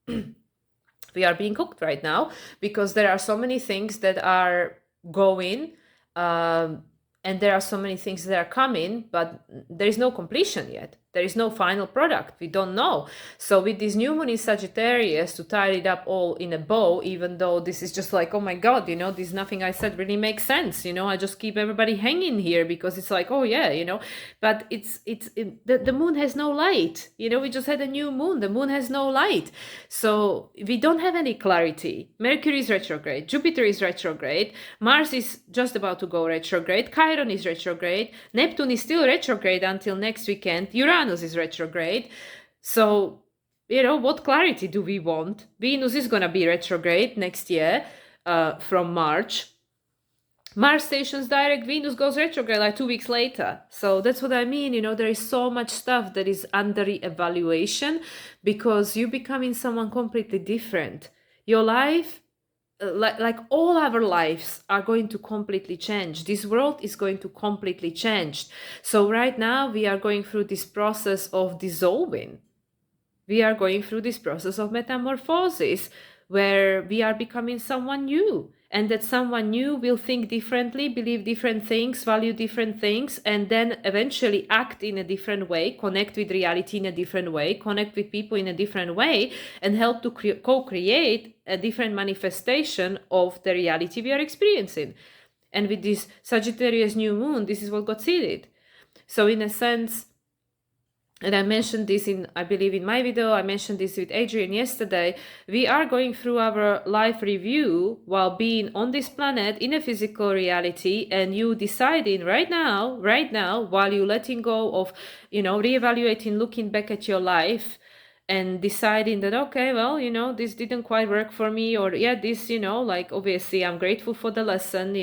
We are being cooked right now because there are so many things that are going and there are so many things that are coming, but there is no completion yet. There is no final product. We don't know. So with this new moon in Sagittarius, to tie it up all in a bow, even though this is just like, oh my God, this nothing I said really makes sense. I just keep everybody hanging here because it's like, oh yeah, but the moon has no light. We just had a new moon. The moon has no light. So we don't have any clarity. Mercury is retrograde. Jupiter is retrograde. Mars is just about to go retrograde. Chiron is retrograde. Neptune is still retrograde until next weekend. Uranus is retrograde. So, what clarity do we want? Venus is going to be retrograde next year from March. Mars stations direct, Venus goes retrograde like 2 weeks later. So that's what I mean. There is so much stuff that is under evaluation because you're becoming someone completely different. Your life, like all our lives, are going to completely change. This world is going to completely change. So right now we are going through this process of dissolving. We are going through this process of metamorphosis where we are becoming someone new, and that someone new will think differently, believe different things, value different things, and then eventually act in a different way, connect with reality in a different way, connect with people in a different way, and help to co-create a different manifestation of the reality we are experiencing. And with this Sagittarius New Moon, this is what got seeded. So in a sense, and I mentioned this I believe in my video, I mentioned this with Adrian yesterday, we are going through our life review while being on this planet in a physical reality, and you deciding right now, while you letting go of, reevaluating, looking back at your life and deciding that, okay, well, this didn't quite work for me, or yeah, this, like obviously I'm grateful for the lesson,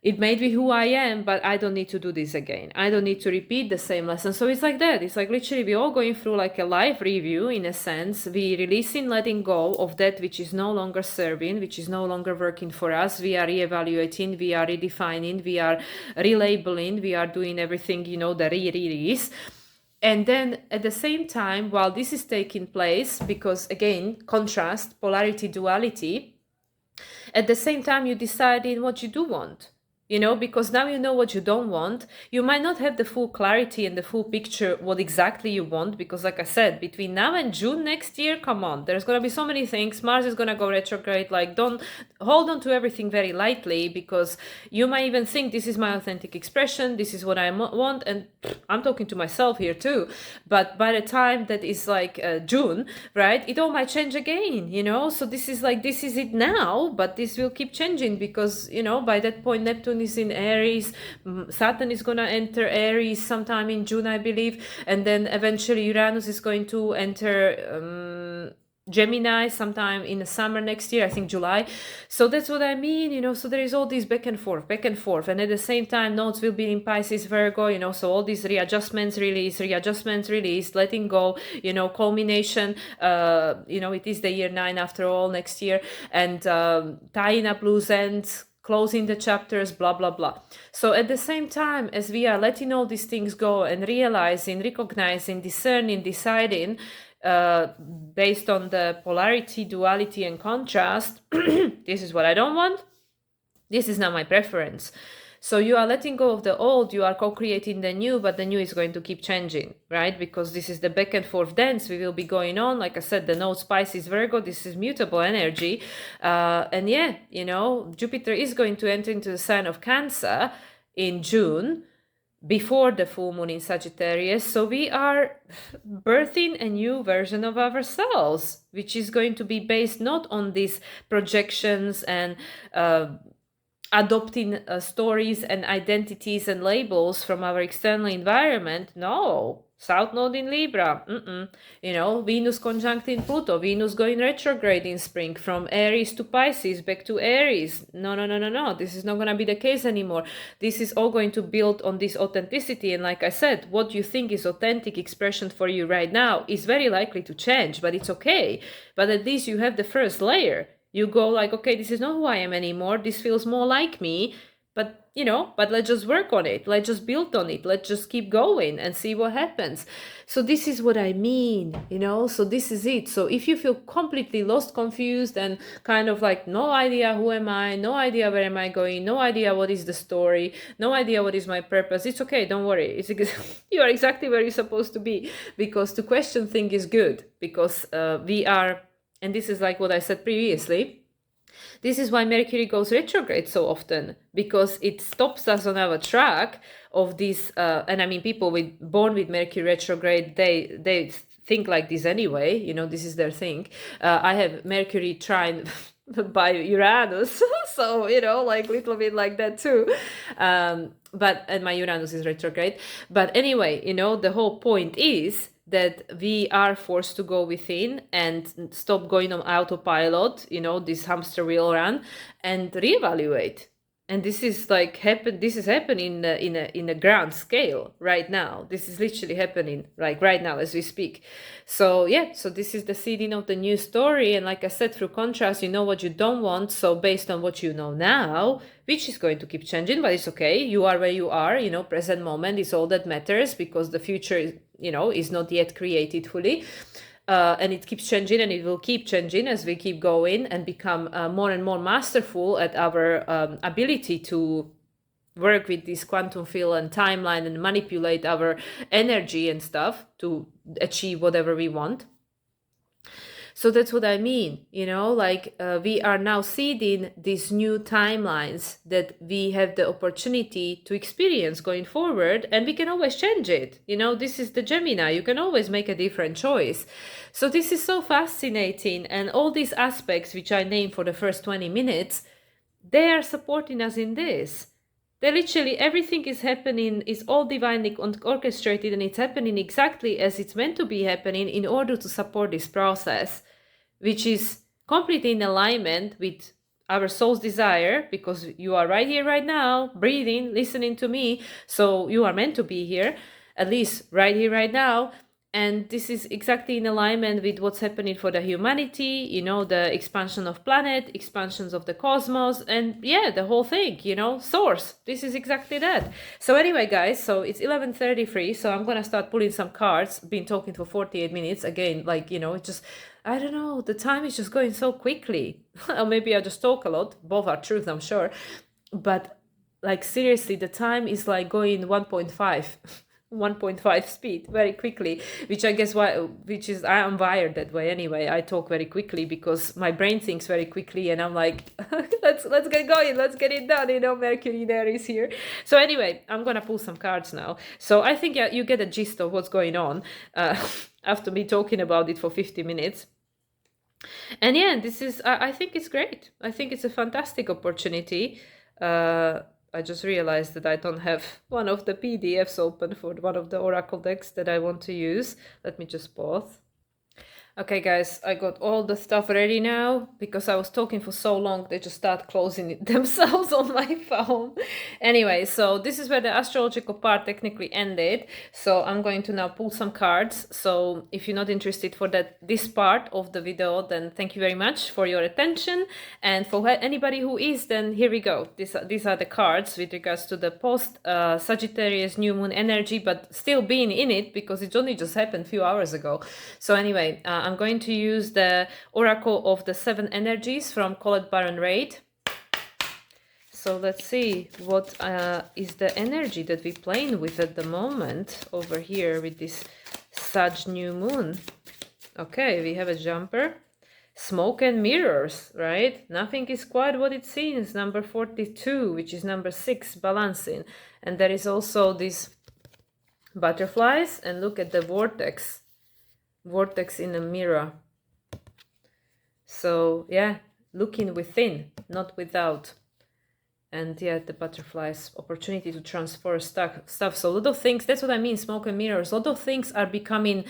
it made me who I am, but I don't need to do this again. I don't need to repeat the same lesson. So it's like that. It's like literally we're all going through like a life review in a sense. We releasing, letting go of that which is no longer serving, which is no longer working for us. We are reevaluating, we are redefining, we are relabeling, we are doing everything, the re-release. And then at the same time, while this is taking place, because again, contrast, polarity, duality, at the same time, you decide in what you do want. Because now you know what you don't want. You might not have the full clarity and the full picture what exactly you want, because like I said, between now and June next year, come on, there's going to be so many things. Mars is going to go retrograde. Like, don't hold on to everything very lightly, because you might even think this is my authentic expression, this is what I want, and I'm talking to myself here too. But by the time that is like June, right, it all might change again, so this is it now, but this will keep changing, because by that point Neptune is in Aries, Saturn is going to enter Aries sometime in June, I believe, and then eventually Uranus is going to enter Gemini sometime in the summer next year, I think July. So that's what I mean, so there is all this back and forth, and at the same time nodes will be in Pisces, Virgo, so all these readjustments, release, letting go, culmination, it is the year 9 after all next year, and tying up loose ends, closing the chapters, blah, blah, blah. So at the same time as we are letting all these things go and realizing, recognizing, discerning, deciding, based on the polarity, duality, and contrast, this is what I don't want, this is not my preference. So you are letting go of the old, you are co-creating the new, but the new is going to keep changing, right? Because this is the back and forth dance we will be going on. Like I said, the node Pisces, Virgo, this is mutable energy. And yeah, Jupiter is going to enter into the sign of Cancer in June, before the full moon in Sagittarius. So we are birthing a new version of ourselves, which is going to be based not on these projections and adopting stories and identities and labels from our external environment. No. South Node in Libra, Venus conjunct in Pluto, Venus going retrograde in spring, from Aries to Pisces, back to Aries. No. This is not going to be the case anymore. This is all going to build on this authenticity. And like I said, what you think is authentic expression for you right now is very likely to change, but it's okay. But at least you have the first layer. You go like, okay, this is not who I am anymore. This feels more like me. But let's just work on it. Let's just build on it. Let's just keep going and see what happens. So this is what I mean, so this is it. So if you feel completely lost, confused, and kind of like no idea who am I, no idea where am I going, no idea what is the story, no idea what is my purpose, it's okay, don't worry. You are exactly where you're supposed to be, because to question thing is good, because we are, and this is like what I said previously, this is why Mercury goes retrograde so often, because it stops us on our track of this. And I mean, people born with Mercury retrograde, they think like this anyway. This is their thing. I have Mercury trine by Uranus, so like little bit like that too. And my Uranus is retrograde. But anyway, the whole point is that we are forced to go within and stop going on autopilot, this hamster wheel run, and reevaluate. And this is this is happening in a grand scale right now. This is literally happening like right now as we speak. So yeah, so this is the seeding of the new story. And like I said, through contrast, you know what you don't want. So based on what you know now, which is going to keep changing, but it's okay. You are where you are, present moment is all that matters, because the future is, is not yet created fully. And it keeps changing, and it will keep changing as we keep going and become more and more masterful at our ability to work with this quantum field and timeline and manipulate our energy and stuff to achieve whatever we want. So that's what I mean, we are now seeding these new timelines that we have the opportunity to experience going forward, and we can always change it. This is the Gemini, you can always make a different choice. So this is so fascinating, and all these aspects, which I named for the first 20 minutes, they are supporting us in this. They literally, everything is happening, is all divinely orchestrated, and it's happening exactly as it's meant to be happening in order to support this process, which is completely in alignment with our soul's desire, because you are right here, right now, breathing, listening to me. So you are meant to be here, at least right here, right now. And this is exactly in alignment with what's happening for the humanity, you know, the expansion of planet, expansions of the cosmos, and yeah, the whole thing, you know, source. This is exactly that. So anyway, guys, so it's 11:33, so I'm gonna start pulling some cards. Been talking for 48 minutes again, like, you know, it just, I don't know, the time is just going so quickly. Or maybe I just talk a lot. Both are truth, I'm sure. But like seriously, the time is like going 1.5 1.5 speed very quickly, which I guess which is, I am wired that way anyway. I talk very quickly because my brain thinks very quickly, and I'm like, let's get going, let's get it done, you know. Mercury there is here. So anyway, I'm gonna pull some cards now. So I think you get a gist of what's going on after me talking about it for 50 minutes. And yeah, this is, I think it's great. I think it's a fantastic opportunity. I just realized that I don't have one of the PDFs open for one of the oracle decks that I want to use. Let me just pause. Okay, guys, I got all the stuff ready now because I was talking for so long, they just start closing it themselves on my phone. Anyway, so this is where the astrological part technically ended. So I'm going to now pull some cards. So if you're not interested for this part of the video, then thank you very much for your attention. And for anybody who is, then here we go. These are the cards with regards to the post Sagittarius New Moon energy, but still being in it because it only just happened a few hours ago. So anyway, I'm going to use the Oracle of the Seven Energies from Colette Baron Reid. So let's see what is the energy that we're playing with at the moment over here with this Sag New Moon. Okay, we have a jumper. Smoke and mirrors, right? Nothing is quite what it seems. Number 42, which is number 6, balancing. And there is also these butterflies, and look at the vortex in a mirror. So yeah, looking within, not without. And yeah, the butterflies, opportunity to transfer stuff. So a lot of things, that's what I mean, smoke and mirrors. A lot of things are becoming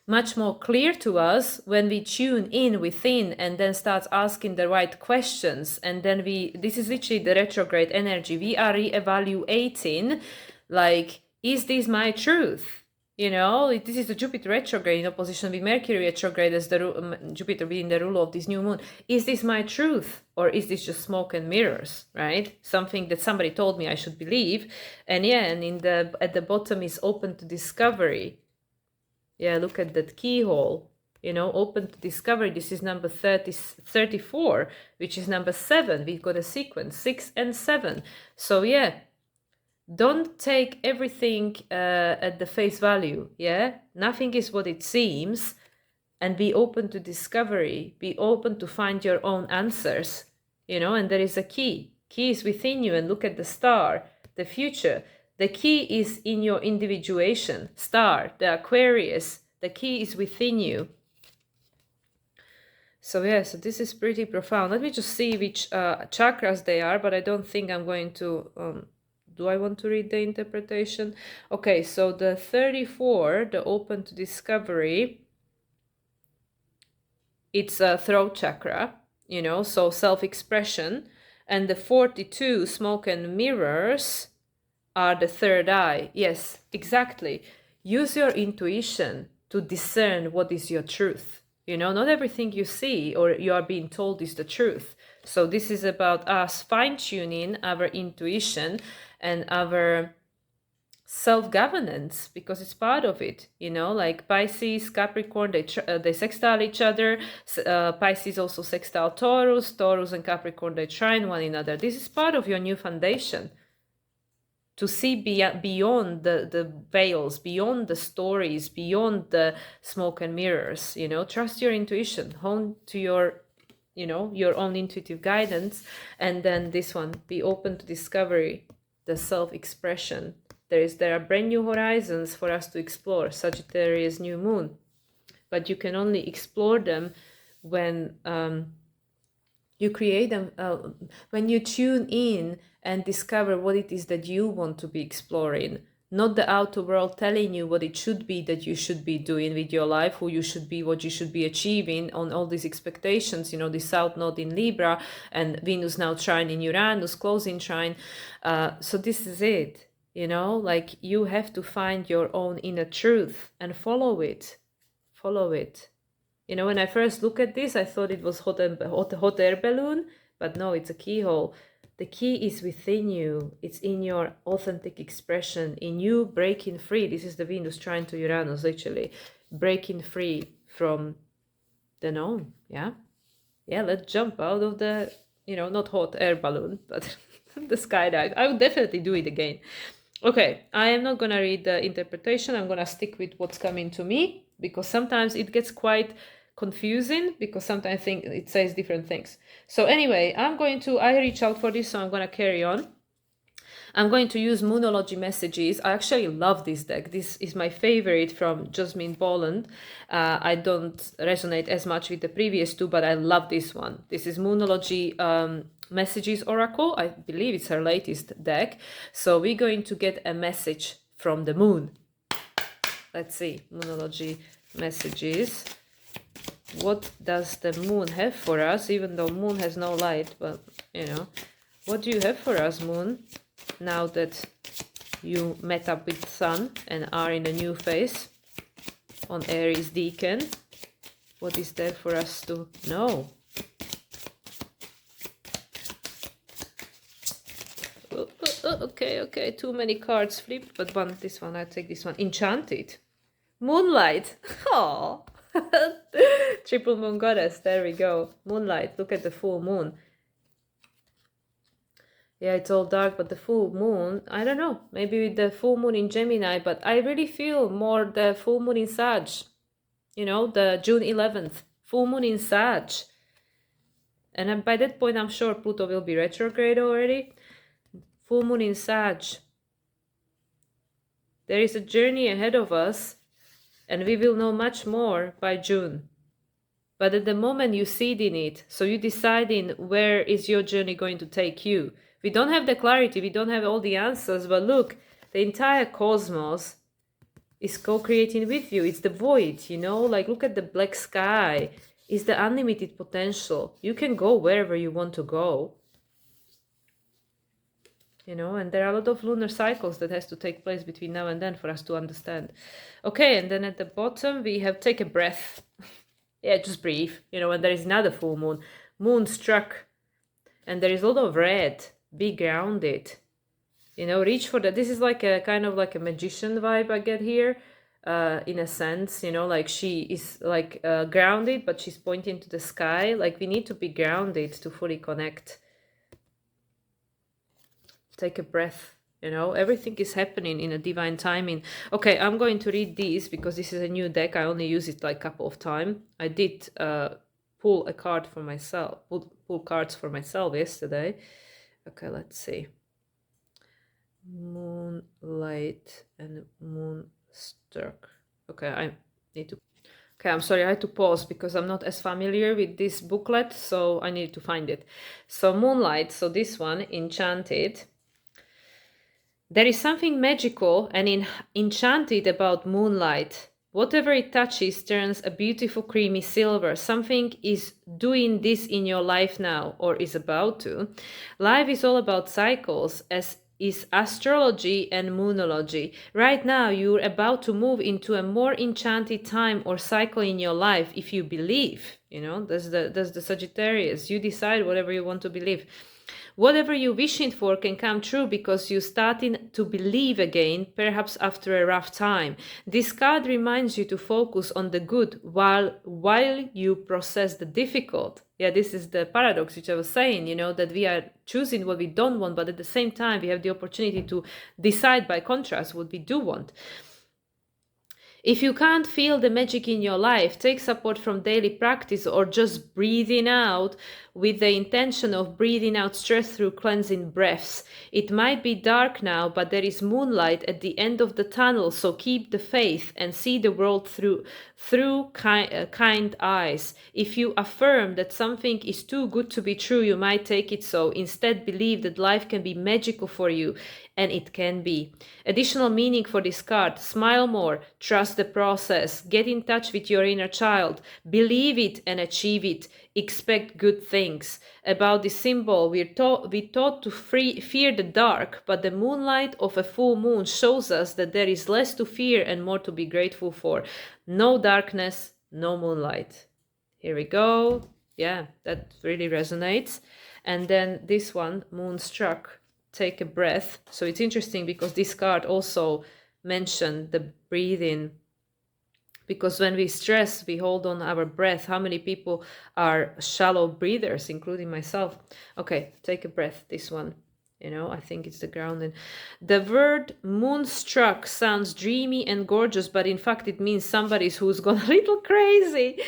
much more clear to us when we tune in within and then start asking the right questions. And then this is literally the retrograde energy. We are re-evaluating, like, is this my truth? You know, this is the Jupiter retrograde in opposition with Mercury retrograde as Jupiter being the ruler of this new moon. Is this my truth, or is this just smoke and mirrors, right? Something that somebody told me I should believe. And yeah, and at the bottom is open to discovery. Yeah, look at that keyhole, you know, open to discovery. This is number 34, which is number 7. We've got a sequence, 6 and 7. So yeah, don't take everything at the face value, yeah? Nothing is what it seems, and be open to discovery. Be open to find your own answers, you know, and there is a key. Key is within you, and look at the star, the future. The key is in your individuation, star, the Aquarius. The key is within you. So yeah, so this is pretty profound. Let me just see which chakras they are, but I don't think I'm going to... do I want to read the interpretation? Okay, so the 34, the open to discovery, it's a throat chakra, you know, so self-expression. And the 42, smoke and mirrors, are the third eye. Yes, exactly. Use your intuition to discern what is your truth. You know, not everything you see or you are being told is the truth. So this is about us fine-tuning our intuition and our self-governance, because it's part of it, you know, like Pisces, Capricorn, they sextile each other. Pisces also sextile Taurus. Taurus and Capricorn, they trine one another. This is part of your new foundation. To see beyond the veils, beyond the stories, beyond the smoke and mirrors, you know, trust your intuition, hone to your, you know, your own intuitive guidance. And then this one, be open to discovery, the self-expression. There are brand new horizons for us to explore, Sagittarius New Moon. But you can only explore them when you create them, when you tune in and discover what it is that you want to be exploring. Not the outer world telling you what it should be that you should be doing with your life, who you should be, what you should be achieving on all these expectations, you know, the South Node in Libra and Venus now trine in Uranus, closing trine. So this is it. You know, like you have to find your own inner truth and follow it. Follow it. You know, when I first look at this, I thought it was hot air balloon, but no, it's a keyhole. The key is within you. It's in your authentic expression, in you breaking free. This is the Venus trine to Uranus, literally. Breaking free from the known, yeah? Yeah, let's jump out of the, you know, not hot air balloon, but the skydive. I would definitely do it again. Okay, I am not going to read the interpretation. I'm going to stick with what's coming to me, because sometimes it gets quite confusing, because sometimes it says different things. So anyway, I reach out for this, so I'm going to carry on. I'm going to use Moonology messages. I actually love this deck. This is my favorite from Jasmine Boland. I don't resonate as much with the previous two, but I love this one. This is Moonology Messages Oracle. I believe it's her latest deck. So we're going to get a message from the moon. Let's see. Moonology messages. What does the moon have for us? Even though moon has no light, but you know, what do you have for us, moon? Now that you met up with sun and are in a new phase on Aries Deacon, what is there for us to know? Okay, too many cards flipped, but this one, I'll take this one. Enchanted. Moonlight. Oh, triple moon goddess, there we go. Moonlight, look at the full moon. Yeah, it's all dark, but the full moon, I don't know, maybe with the full moon in Gemini, but I really feel more the full moon in Sag. You know, the June 11th, full moon in Sag. And by that point, I'm sure Pluto will be retrograde already. Full moon in Sag. There is a journey ahead of us, and we will know much more by June. But at the moment you seed in it, so you deciding where is your journey going to take you. We don't have the clarity, we don't have all the answers, but look, the entire cosmos is co-creating with you. It's the void, you know, like look at the black sky. It's the unlimited potential. You can go wherever you want to go. You know, and there are a lot of lunar cycles that has to take place between now and then for us to understand. Okay, and then at the bottom we have take a breath. Yeah, just breathe, you know, and there is another full moon. Moon struck. And there is a lot of red. Be grounded. You know, reach for that. This is like a kind of like a magician vibe I get here. In a sense, you know, like she is like grounded, but she's pointing to the sky. Like we need to be grounded to fully connect. Take a breath. You know, everything is happening in a divine timing. Okay, I'm going to read these because this is a new deck. I only use it like a couple of times. I did pull a card for myself, pull cards for myself yesterday. Okay, let's see. Moonlight and Moonstruck. Okay, I need to... Okay, I'm sorry, I had to pause because I'm not as familiar with this booklet, so I need to find it. So Moonlight, so this one, Enchanted. There is something magical and enchanted about moonlight. Whatever it touches turns a beautiful creamy silver. Something is doing this in your life now, or is about to. Life is all about cycles, as is astrology and moonology. Right now, you're about to move into a more enchanted time or cycle in your life if you believe. You know, that's the Sagittarius. You decide whatever you want to believe. Whatever you're wishing for can come true because you're starting to believe again, perhaps after a rough time. This card reminds you to focus on the good while you process the difficult. Yeah, this is the paradox which I was saying, you know, that we are choosing what we don't want, but at the same time we have the opportunity to decide by contrast what we do want. If you can't feel the magic in your life, take support from daily practice or just breathing out with the intention of breathing out stress through cleansing breaths. It might be dark now, but there is moonlight at the end of the tunnel, so keep the faith and see the world through kind eyes. If you affirm that something is too good to be true, you might take it so. Instead, believe that life can be magical for you, and it can be. Additional meaning for this card: smile more, trust trust the process, get in touch with your inner child, believe it and achieve it, expect good things. About this symbol, we're taught to fear the dark, but the moonlight of a full moon shows us that there is less to fear and more to be grateful for. No darkness, no moonlight. Here we go. Yeah, that really resonates. And then this one, Moonstruck, take a breath. So it's interesting because this card also mentioned the breathing, because when we stress, we hold on our breath. How many people are shallow breathers, including myself? Okay, take a breath, this one. I think it's the grounding. The word moonstruck sounds dreamy and gorgeous, but in fact it means somebody who's gone a little crazy.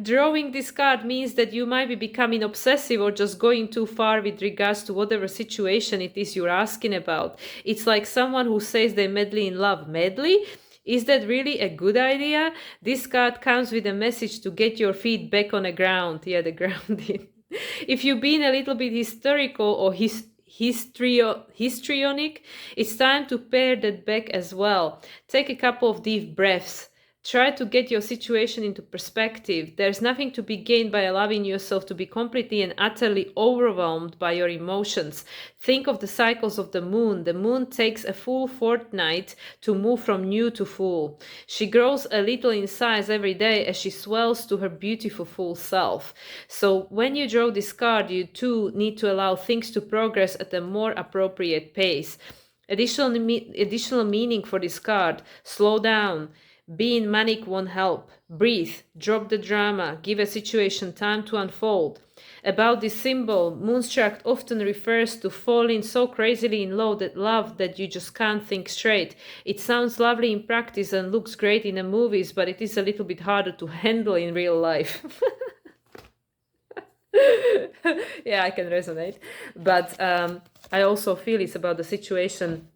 Drawing this card means that you might be becoming obsessive or just going too far with regards to whatever situation it is you're asking about. It's like someone who says they're madly in love. Madly? Is that really a good idea? This card comes with a message to get your feet back on the ground. Yeah, the grounding. If you've been a little bit historical or histrionic, it's time to pare that back as well. Take a couple of deep breaths. Try to get your situation into perspective. There's nothing to be gained by allowing yourself to be completely and utterly overwhelmed by your emotions. Think of the cycles of the moon. The moon takes a full fortnight to move from new to full. She grows a little in size every day as she swells to her beautiful full self. So when you draw this card, you too need to allow things to progress at a more appropriate pace. Additional meaning for this card: slow down. Being manic won't help. Breathe, drop the drama, give a situation time to unfold. About this symbol, Moonstruck often refers to falling so crazily in love that you just can't think straight. It sounds lovely in practice and looks great in the movies, but it is a little bit harder to handle in real life. Yeah, I can resonate. But I also feel it's about the situation,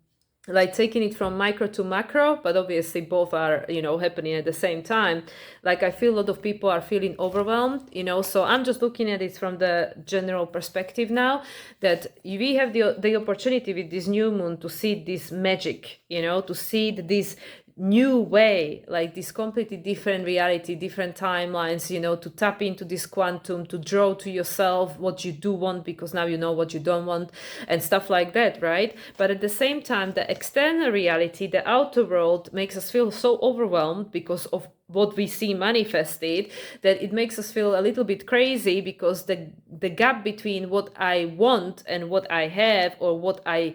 like taking it from micro to macro, but obviously both are, happening at the same time. Like I feel a lot of people are feeling overwhelmed, so I'm just looking at it from the general perspective now, that we have the opportunity with this new moon to see this magic, to see this new way, like this completely different reality, different timelines, to tap into this quantum, to draw to yourself what you do want, because now you know what you don't want and stuff like that, right? But at the same time, the external reality, the outer world, makes us feel so overwhelmed because of what we see manifested, that it makes us feel a little bit crazy, because the gap between what I want and what I have, or what I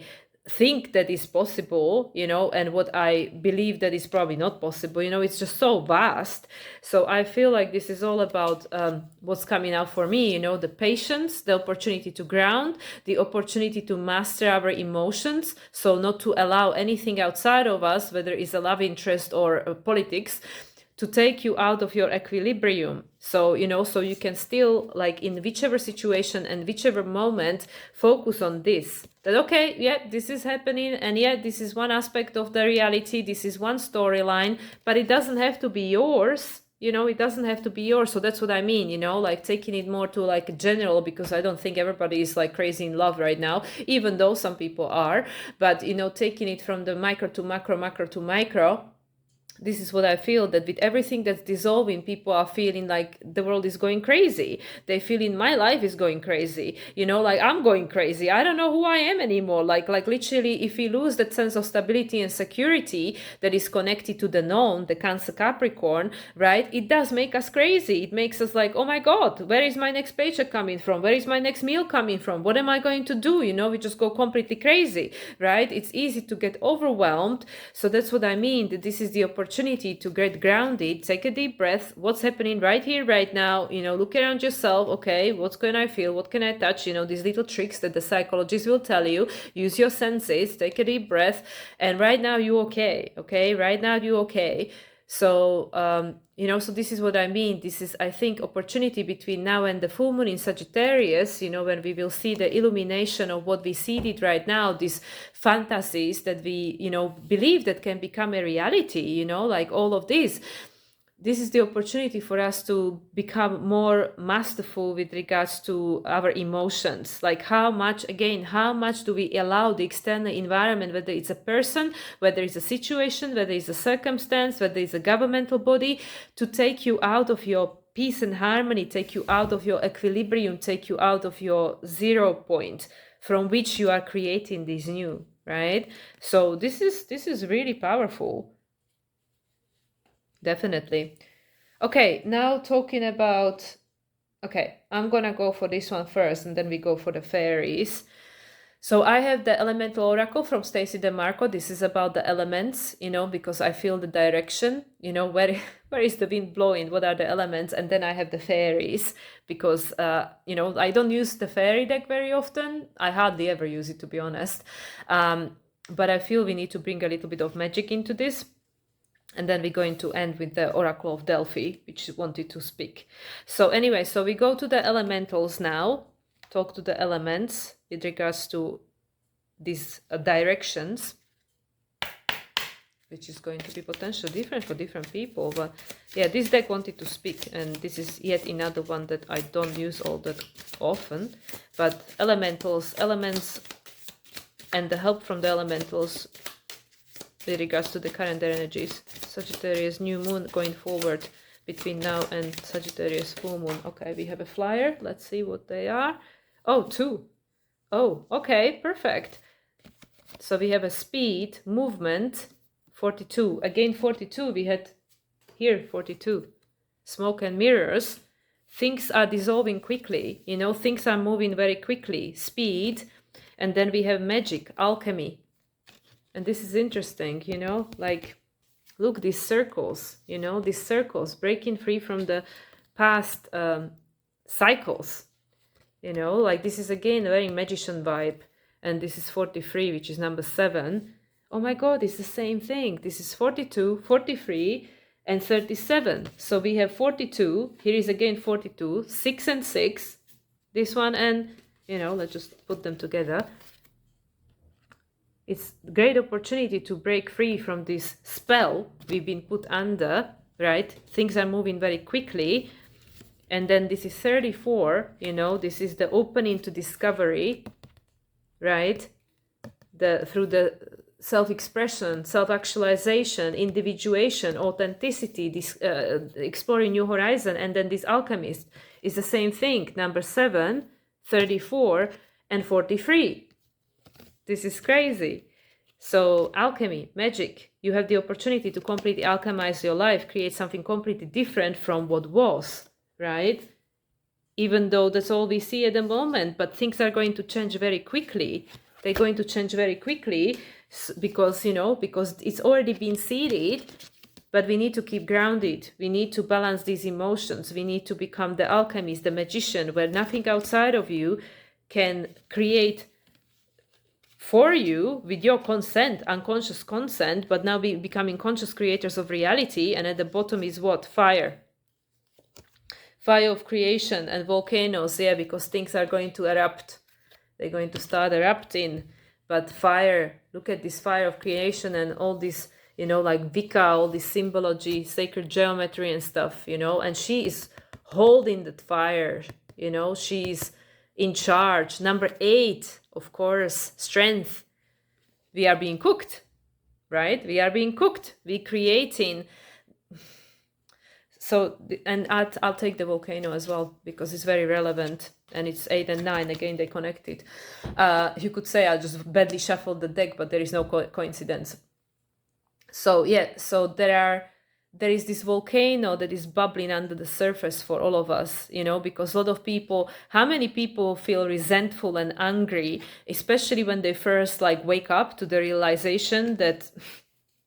think that is possible, and what I believe that is probably not possible, it's just so vast. So I feel like this is all about what's coming out for me, the patience, the opportunity to ground, the opportunity to master our emotions, so not to allow anything outside of us, whether it's a love interest or politics, to take you out of your equilibrium. So, so you can still, like, in whichever situation and whichever moment, focus on this. That, okay, yeah, this is happening, and yeah, this is one aspect of the reality, this is one storyline, but it doesn't have to be yours. It doesn't have to be yours. So that's what I mean, like taking it more to like a general, because I don't think everybody is like crazy in love right now, even though some people are. But, taking it from the micro to macro, macro to micro, this is what I feel, that with everything that's dissolving, people are feeling like the world is going crazy. They feeling my life is going crazy. Like I'm going crazy. I don't know who I am anymore. Like literally, if we lose that sense of stability and security that is connected to the known, the Cancer Capricorn, right? It does make us crazy. It makes us like, oh my God, where is my next paycheck coming from? Where is my next meal coming from? What am I going to do? We just go completely crazy, right? It's easy to get overwhelmed. So that's what I mean, that this is the opportunity to get grounded. Take a deep breath. What's happening right here, right now? Look around yourself. Okay, what's can I feel? What can I touch? These little tricks that the psychologists will tell you. Use your senses. Take a deep breath. And right now you okay. Okay, right now you okay. So, so this is what I mean. This is, I think, opportunity between now and the full moon in Sagittarius, when we will see the illumination of what we see it right now, these fantasies that we, believe that can become a reality, like all of this. this is the opportunity for us to become more masterful with regards to our emotions. Like how much do we allow the external environment, whether it's a person, whether it's a situation, whether it's a circumstance, whether it's a governmental body, to take you out of your peace and harmony, take you out of your equilibrium, take you out of your 0 point from which you are creating this new, right? So this is really powerful. Definitely. Okay, now talking about, okay, I'm gonna go for this one first and then we go for the fairies. So I have the elemental oracle from Stacy DeMarco. This is about the elements, because I feel the direction, where is the wind blowing, what are the elements, and then I have the fairies because I don't use the fairy deck very often. I hardly ever use it, to be honest. But I feel we need to bring a little bit of magic into this. And then we're going to end with the Oracle of Delphi, which wanted to speak. So anyway, so we go to the elementals now, talk to the elements with regards to these directions, which is going to be potentially different for different people. But yeah, this deck wanted to speak, and this is yet another one that I don't use all that often. But elements, and the help from the elementals with regards to the current energies. Sagittarius New Moon going forward between now and Sagittarius Full Moon. Okay, we have a flyer. Let's see what they are. Oh, 2. Oh, okay, perfect. So we have a speed, movement, 42. Again, 42. We had here 42. Smoke and mirrors. Things are dissolving quickly. Things are moving very quickly. Speed. And then we have magic, alchemy. And this is interesting, like, look, these circles, breaking free from the past cycles, like this is again a very magician vibe. And this is 43, which is number 7. Oh my God, it's the same thing. This is 42, 43, and 37. So we have 42. Here is again 42, 6 and 6. This one and, let's just put them together. It's a great opportunity to break free from this spell we've been put under, right? Things are moving very quickly. And then this is 34, this is the opening to discovery, right? Through the self-expression, self-actualization, individuation, authenticity, exploring new horizon. And then this alchemist is the same thing, number 7, 34, and 43. This is crazy. So alchemy, magic, you have the opportunity to completely alchemize your life, create something completely different from what was, right? Even though that's all we see at the moment, but things are going to change very quickly. They're going to change very quickly because it's already been seeded, but we need to keep grounded. We need to balance these emotions. We need to become the alchemist, the magician, where nothing outside of you can create for you with your consent, unconscious consent, but now becoming conscious creators of reality. And at the bottom is what? Fire of creation and volcanoes, yeah, because things are going to erupt. They're going to start erupting. But fire, look at this fire of creation and all this, like Vika, all this symbology, sacred geometry and stuff, and she is holding that fire, she's in charge. Number 8, of course, strength. We are being cooked, right? We are being cooked. We're creating. So, and I'll take the volcano as well because it's very relevant, and it's 8 and 9. Again, they connected. You could say I just badly shuffled the deck, but there is no coincidence. So yeah, so there is this volcano that is bubbling under the surface for all of us, because a lot of people, how many people feel resentful and angry, especially when they first wake up to the realization that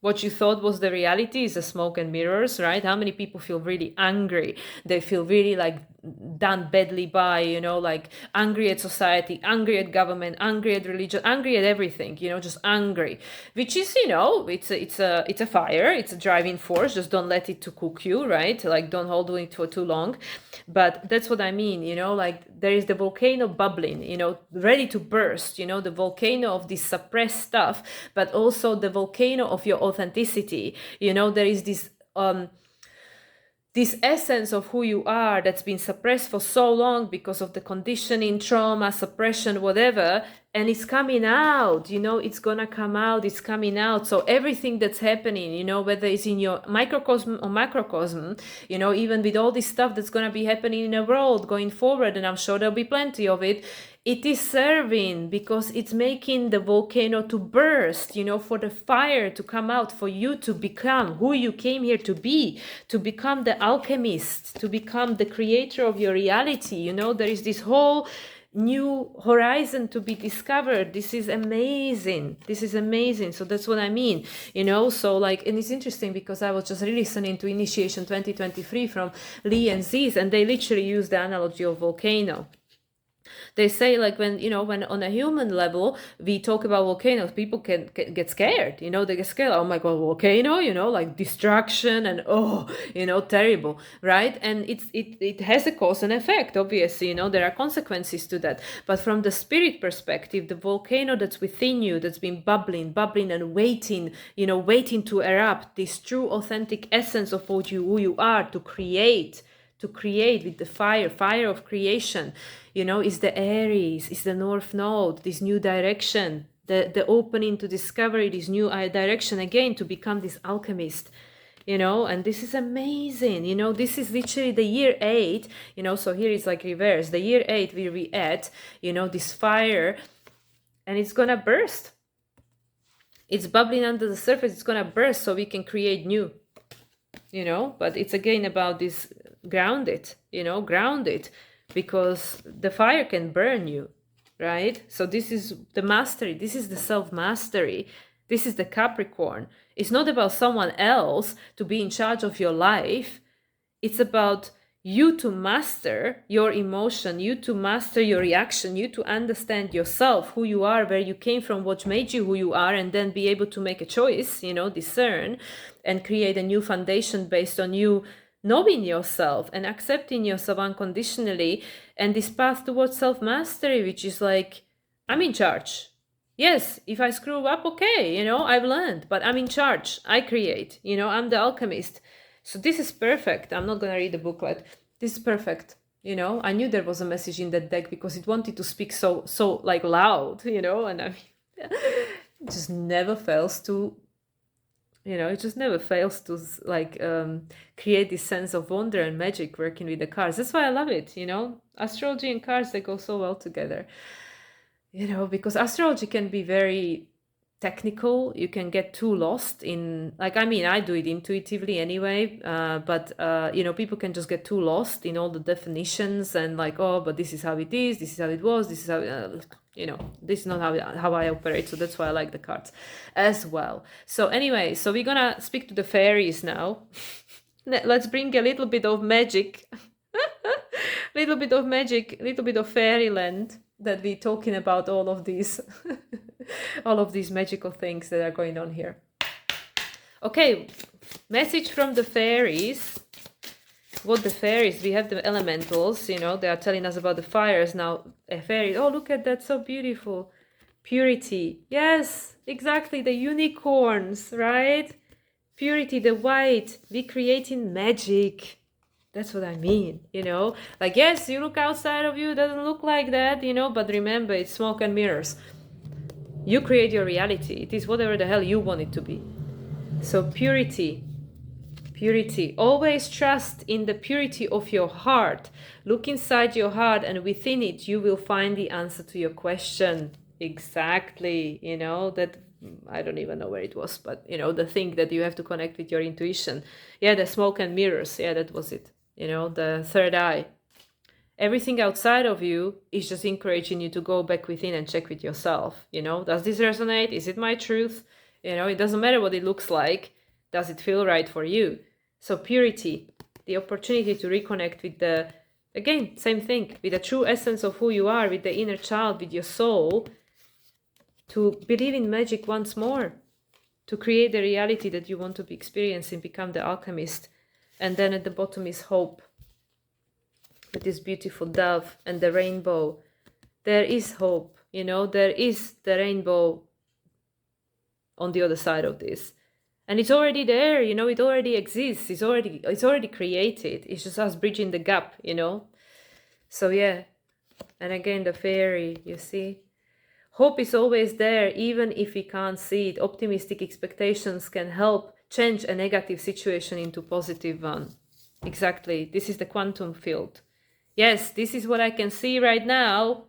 what you thought was the reality is a smoke and mirrors, right? How many people feel really angry? They feel really done badly by, angry at society, angry at government, angry at religion, angry at everything, just angry, which is, it's a fire, it's a driving force. Just don't let it to cook you, right? Don't hold it for too long. But that's what I mean, there is the volcano bubbling, ready to burst, the volcano of this suppressed stuff, but also the volcano of your authenticity. There is this this essence of who you are that's been suppressed for so long because of the conditioning, trauma, suppression, whatever, and it's coming out, it's gonna come out, it's coming out. So everything that's happening, whether it's in your microcosm or macrocosm, even with all this stuff that's gonna be happening in the world going forward, and I'm sure there'll be plenty of it, it is serving because it's making the volcano to burst, for the fire to come out, for you to become who you came here to be, to become the alchemist, to become the creator of your reality. There is this whole new horizon to be discovered. This is amazing. So that's what I mean, so like, and it's interesting because I was just listening to Initiation 2023 from Lee and Ziz, and they literally use the analogy of volcano. They say, like, when on a human level we talk about volcanoes, people can get scared, they get scared, oh my god, volcano, like destruction and terrible, right? And it has a cause and effect, obviously, there are consequences to that. But from the spirit perspective, the volcano that's within you, that's been bubbling and waiting to erupt, this true authentic essence of who you are, to create with the fire of creation, is the Aries, is the North Node, this new direction, the opening to discovery, this new direction again, to become this alchemist, and this is amazing, this is literally the year 8, so here is like reverse, the year 8 where we at, this fire, and it's gonna burst. It's bubbling under the surface, it's gonna burst so we can create new, but it's again about this grounded, because the fire can burn you, right? So this is the mastery, this is the self-mastery, this is the Capricorn. It's not about someone else to be in charge of your life. It's about you to master your emotion, you to master your reaction, you to understand yourself, who you are, where you came from, what made you who you are, and then be able to make a choice, discern and create a new foundation based on you knowing yourself and accepting yourself unconditionally, and this path towards self-mastery, which is like, I'm in charge. Yes, if I screw up, okay, I've learned, but I'm in charge. I create, I'm the alchemist. So this is perfect. I'm not going to read the booklet. This is perfect. I knew there was a message in that deck because it wanted to speak so like loud, and I mean, it just never fails to, like create this sense of wonder and magic working with the cards. That's why I love it. Astrology and cards, they go so well together, because astrology can be very technical. You can get too lost in, like, I mean, I do it intuitively anyway, but people can just get too lost in all the definitions and like, oh, but this is how it is, this is how it was, this is how this is not how I operate. So that's why I like the cards as well. So anyway, so we're gonna speak to the fairies now. Let's bring a little bit of magic little bit of fairyland, that we're talking about all of these all of these magical things that are going on here. Okay, message from the fairies. What the fairies, we have the elementals, they are telling us about the fires. Now fairies, oh, look at that, so beautiful. Purity, yes, exactly, the unicorns, right? Purity, the white, we creating magic. That's what I mean, like, yes, you look outside of you, it doesn't look like that, but remember, it's smoke and mirrors. You create your reality. It is whatever the hell you want it to be. So purity, always trust in the purity of your heart. Look inside your heart, and within it you will find the answer to your question. Exactly, that, I don't even know where it was, but the thing that you have to connect with your intuition. Yeah, the smoke and mirrors, yeah, that was it. The third eye. Everything outside of you is just encouraging you to go back within and check with yourself. Does this resonate? Is it my truth? It doesn't matter what it looks like. Does it feel right for you? So purity, the opportunity to reconnect with the, again, same thing, with the true essence of who you are, with the inner child, with your soul, to believe in magic once more, to create the reality that you want to be experiencing, become the alchemist. And then at the bottom is hope, with this beautiful dove and the rainbow. There is hope, there is the rainbow on the other side of this. And it's already there, you know, it already exists. It's already created. It's just us bridging the gap, you know. So yeah. And again, the fairy, you see. Hope is always there, even if we can't see it. Optimistic expectations can help change a negative situation into a positive one. Exactly. This is the quantum field. Yes, this is what I can see right now,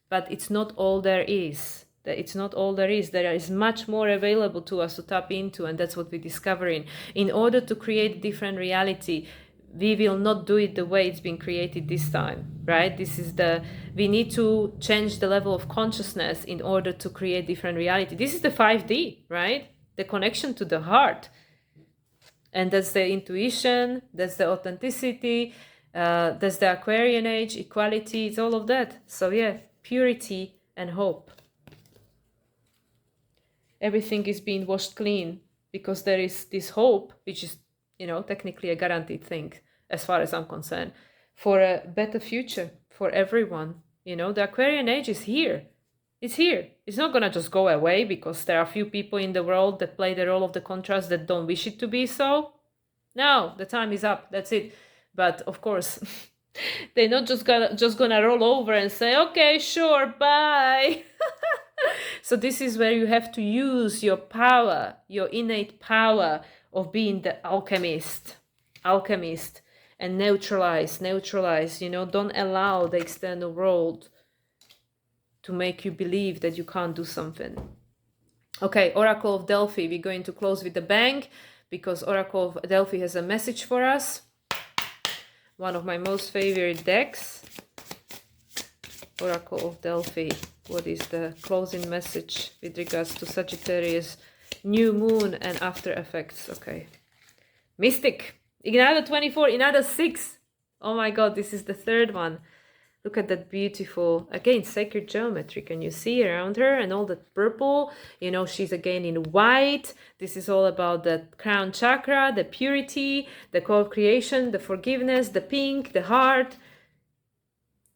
but it's not all there is. It's not all there is. There is much more available to us to tap into, and that's what we're discovering. In order to create different reality, we will not do it the way it's been created this time, right? We need to change the level of consciousness in order to create different reality. This is the 5D, right? The connection to the heart. And that's the intuition, that's the authenticity, that's the Aquarian age, equality, it's all of that. So yeah, purity and hope. Everything is being washed clean because there is this hope, which is, you know, technically a guaranteed thing, as far as I'm concerned, for a better future for everyone. You know, the Aquarian age is here. It's here. It's not gonna just go away because there are a few people in the world that play the role of the contrast that don't wish it to be so. No, the time is up. That's it. But of course, they're not just gonna roll over and say, okay, sure, bye. So this is where you have to use your power, your innate power of being the alchemist, and neutralize, you know, don't allow the external world to make you believe that you can't do something. Okay, Oracle of Delphi, we're going to close with a bang because Oracle of Delphi has a message for us. One of my most favorite decks. Oracle of Delphi. What is the closing message with regards to Sagittarius New Moon and Aftereffects? Okay. Mystic. Another 24, another 6. Oh my god, this is the third one. Look at that beautiful, again, sacred geometry. Can you see around her? And all that purple, you know, she's again in white. This is all about the crown chakra, the purity, the co-creation, the forgiveness, the pink, the heart.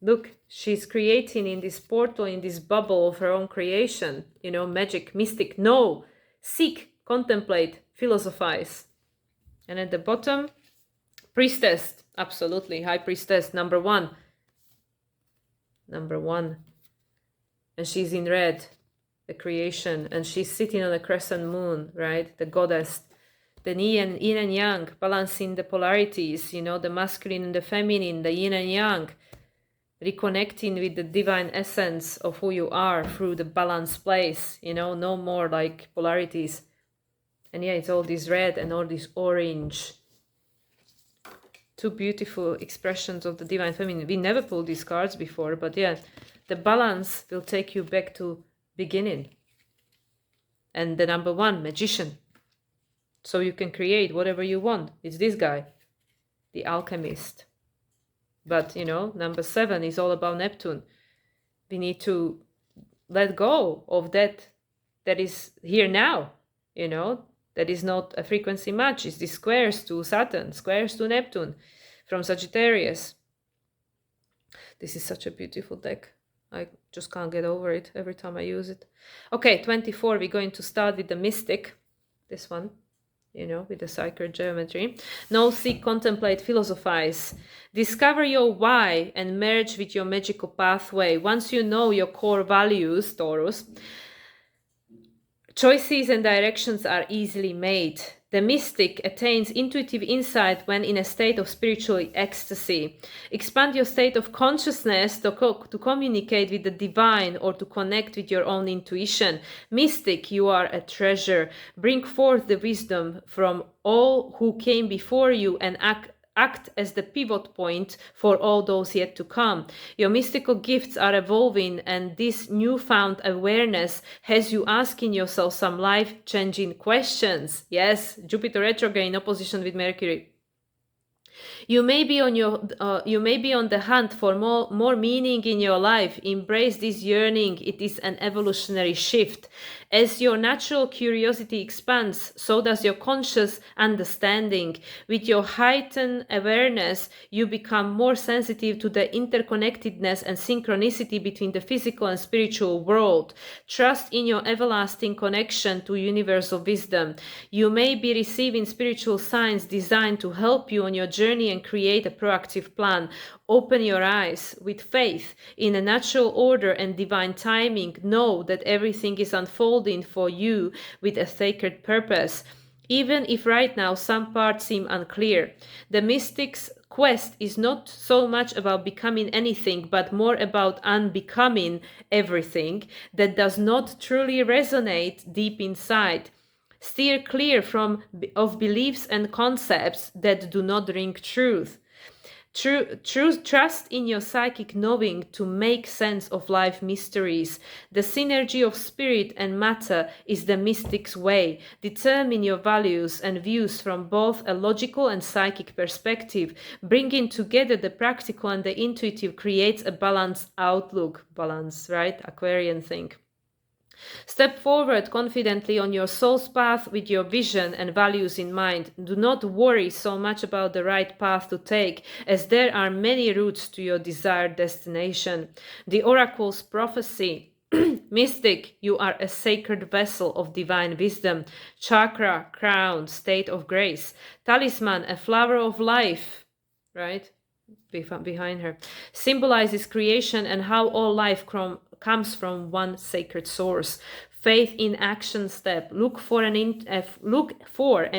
Look, she's creating in this portal, in this bubble of her own creation, you know, magic, mystic. No, seek, contemplate, philosophize. And at the bottom, priestess, absolutely, high priestess, number one. And she's in red, the creation, and she's sitting on a crescent moon, right? The goddess, the yin and yang, balancing the polarities, you know, the masculine and the feminine, the yin and yang, reconnecting with the divine essence of who you are through the balanced place, you know, no more like polarities. And yeah, it's all this red and all this orange. Two beautiful expressions of the divine feminine. We never pulled these cards before, but yeah, the balance will take you back to beginning. And the number one, magician. So you can create whatever you want. It's this guy, the alchemist. But, you know, number 7 is all about Neptune. We need to let go of that is here now, you know. That is not a frequency match. It's the squares to Saturn, squares to Neptune from Sagittarius. This is such a beautiful deck. I just can't get over it every time I use it. Okay, 24, we're going to start with the mystic. This one, you know, with the sacred geometry. Know, seek, contemplate, philosophize. Discover your why and merge with your magical pathway. Once you know your core values, Taurus, choices and directions are easily made. The mystic attains intuitive insight when in a state of spiritual ecstasy. Expand your state of consciousness to communicate with the divine or to connect with your own intuition. Mystic, you are a treasure. Bring forth the wisdom from all who came before you and act as the pivot point for all those yet to come. Your mystical gifts are evolving, and this newfound awareness has you asking yourself some life-changing questions. Yes, Jupiter retrograde in opposition with Mercury. You may be on the hunt for more meaning in your life. Embrace this yearning. It is an evolutionary shift. As your natural curiosity expands, so does your conscious understanding. With your heightened awareness, you become more sensitive to the interconnectedness and synchronicity between the physical and spiritual world. Trust in your everlasting connection to universal wisdom. You may be receiving spiritual signs designed to help you on your journey and create a proactive plan. Open your eyes with faith in a natural order and divine timing. Know that everything is unfolding for you with a sacred purpose. Even if right now some parts seem unclear, the mystic's quest is not so much about becoming anything, but more about unbecoming everything that does not truly resonate deep inside. Steer clear of beliefs and concepts that do not ring truth. Trust in your psychic knowing to make sense of life mysteries. The synergy of spirit and matter is the mystic's way. Determine your values and views from both a logical and psychic perspective. Bringing together the practical and the intuitive creates a balanced outlook. Balance, right? Aquarian thing. Step forward confidently on your soul's path with your vision and values in mind. Do not worry so much about the right path to take, as there are many routes to your desired destination. The oracle's prophecy. Mystic, you are a sacred vessel of divine wisdom. Chakra, crown, state of grace. Talisman, a flower of life. Right? Behind her. Symbolizes creation and how all life comes from one sacred source. Faith in action step. Look for and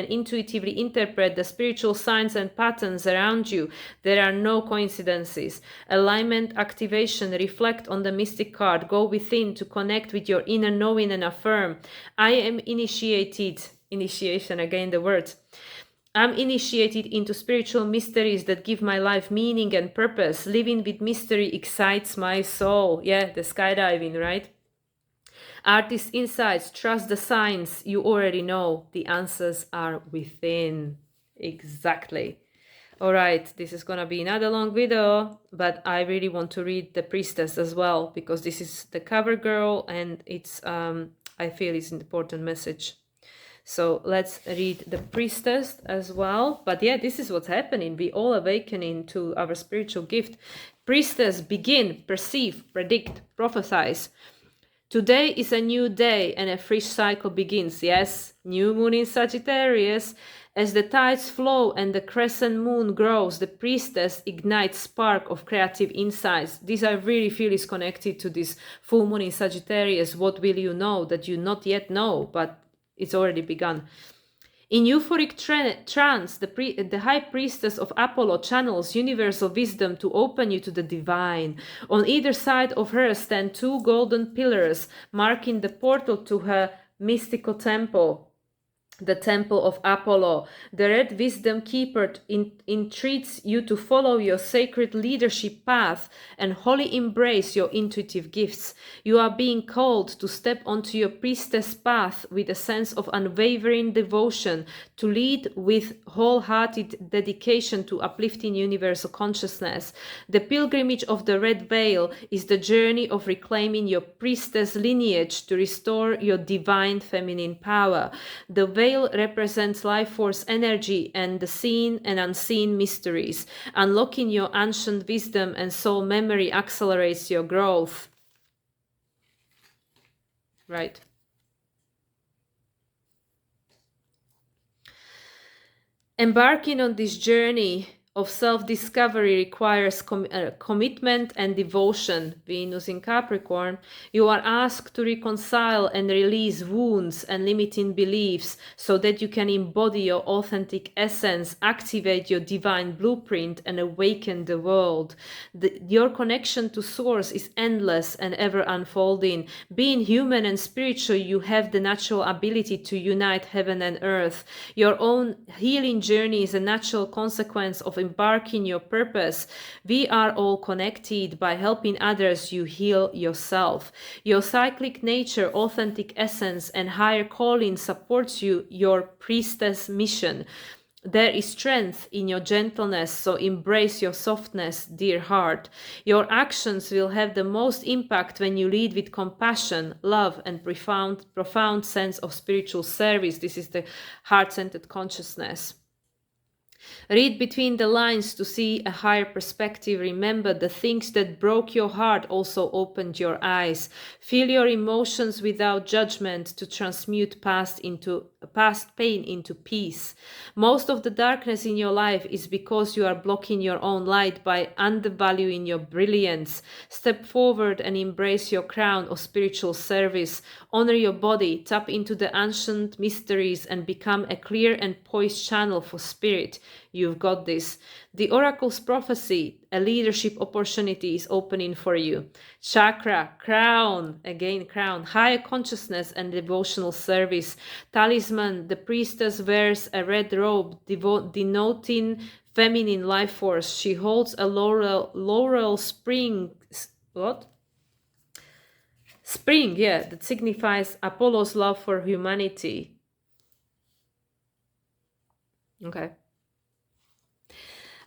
intuitively interpret the spiritual signs and patterns around you. There are no coincidences. Alignment activation. Reflect on the mystic card. Go within to connect with your inner knowing and affirm. I am initiated. Initiation, again the words. I'm initiated into spiritual mysteries that give my life meaning and purpose. Living with mystery excites my soul. Yeah, the skydiving, right? Artist insights, trust the signs you already know. The answers are within. Exactly. All right, this is gonna be another long video, but I really want to read the priestess as well, because this is the cover girl and it's I feel it's an important message. So let's read the priestess as well. But yeah, this is what's happening. We all awakening to our spiritual gift. Priestess, begin, perceive, predict, prophesize. Today is a new day and a fresh cycle begins. Yes, new moon in Sagittarius. As the tides flow and the crescent moon grows, the priestess ignites spark of creative insights. This I really feel is connected to this full moon in Sagittarius. What will you know that you not yet know, but it's already begun. In euphoric trance, the high priestess of Apollo channels universal wisdom to open you to the divine. On either side of her stand two golden pillars, marking the portal to her mystical temple. The temple of Apollo. The red wisdom keeper entreats you to follow your sacred leadership path and wholly embrace your intuitive gifts. You are being called to step onto your priestess path with a sense of unwavering devotion, to lead with wholehearted dedication to uplifting universal consciousness. The pilgrimage of the red veil is the journey of reclaiming your priestess lineage to restore your divine feminine power. The veil represents life force energy and the seen and unseen mysteries. Unlocking your ancient wisdom and soul memory accelerates your growth. Right. Embarking on this journey of self-discovery requires commitment and devotion. Venus in Capricorn. You are asked to reconcile and release wounds and limiting beliefs so that you can embody your authentic essence, activate your divine blueprint, and awaken the world. Your connection to Source is endless and ever unfolding. Being human and spiritual, you have the natural ability to unite heaven and earth. Your own healing journey is a natural consequence of embarking your purpose. We are all connected. By helping others, you heal yourself. Your cyclic nature, authentic essence, and higher calling supports your priestess mission. There is strength in your gentleness, so embrace your softness, dear heart. Your actions will have the most impact when you lead with compassion, love, and profound sense of spiritual service. This is the heart-centered consciousness. Read between the lines to see a higher perspective. Remember, the things that broke your heart also opened your eyes. Feel your emotions without judgment to transmute past pain into peace. Most of the darkness in your life is because you are blocking your own light by undervaluing your brilliance. Step forward and embrace your crown of spiritual service. Honor your body, tap into the ancient mysteries, and become a clear and poised channel for spirit. You've got this. The oracle's prophecy, a leadership opportunity is opening for you. Chakra, crown, again crown, higher consciousness and devotional service. Talisman, the priestess wears a red robe denoting feminine life force. She holds a laurel spring. What? Spring, yeah, that signifies Apollo's love for humanity. Okay.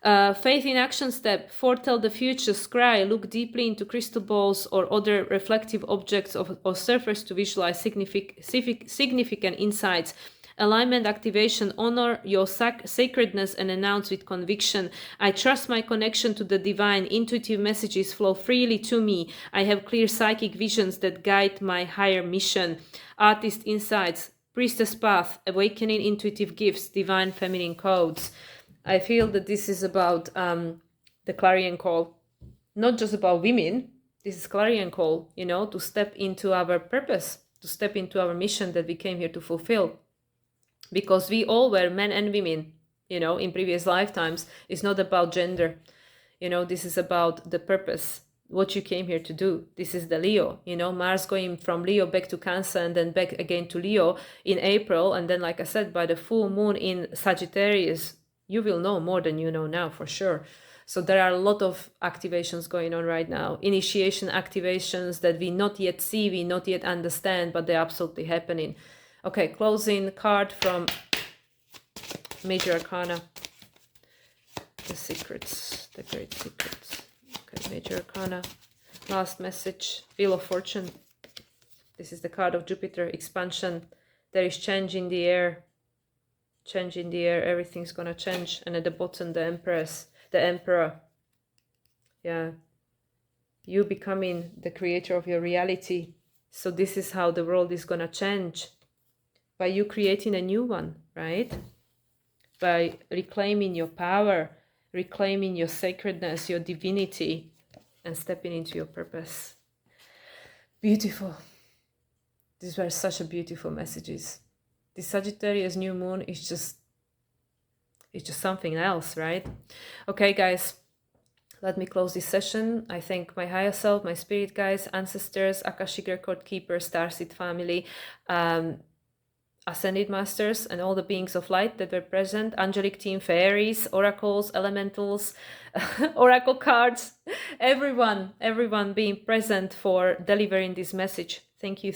Faith in action step, foretell the future, scry, look deeply into crystal balls or other reflective objects or surface to visualize significant insights. Alignment activation, honor your sacredness and announce with conviction. I trust my connection to the divine. Intuitive messages flow freely to me. I have clear psychic visions that guide my higher mission. Artist insights, priestess path, awakening intuitive gifts, divine feminine codes. I feel that this is about the clarion call, not just about women. This is clarion call, to step into our purpose, to step into our mission that we came here to fulfill. Because we all were men and women, in previous lifetimes. It's not about gender. This is about the purpose, what you came here to do. This is the Leo, Mars going from Leo back to Cancer and then back again to Leo in April. And then, like I said, by the full moon in Sagittarius, you will know more than you know now, for sure. So there are a lot of activations going on right now. Initiation activations that we not yet see, we not yet understand, but they're absolutely happening. Okay, closing card from Major Arcana. The secrets, the great secrets. Okay, Major Arcana. Last message, Wheel of Fortune. This is the card of Jupiter, expansion. There is change in the air. Change in the air, everything's gonna change. And at the bottom, the Emperor. Yeah. You becoming the creator of your reality. So this is how the world is gonna change. By you creating a new one, right? By reclaiming your power, reclaiming your sacredness, your divinity, and stepping into your purpose. Beautiful. These were such a beautiful messages. The Sagittarius New Moon is just something else, right? Okay, guys, let me close this session. I thank my higher self, my spirit guides, ancestors, Akashic Record Keepers, Starseed family, Ascended Masters, and all the beings of light that were present, angelic team, fairies, oracles, elementals, oracle cards, everyone being present for delivering this message. Thank you,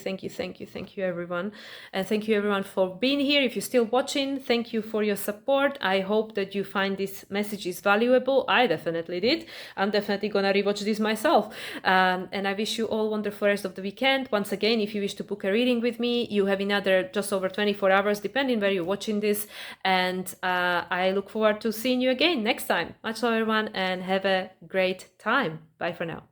everyone. And thank you, everyone, for being here. If you're still watching, thank you for your support. I hope that you find these messages valuable. I definitely did. I'm definitely going to rewatch this myself. And I wish you all wonderful rest of the weekend. Once again, if you wish to book a reading with me, you have another just over 24 hours, depending where you're watching this. And I look forward to seeing you again next time. Much love, everyone, and have a great time. Bye for now.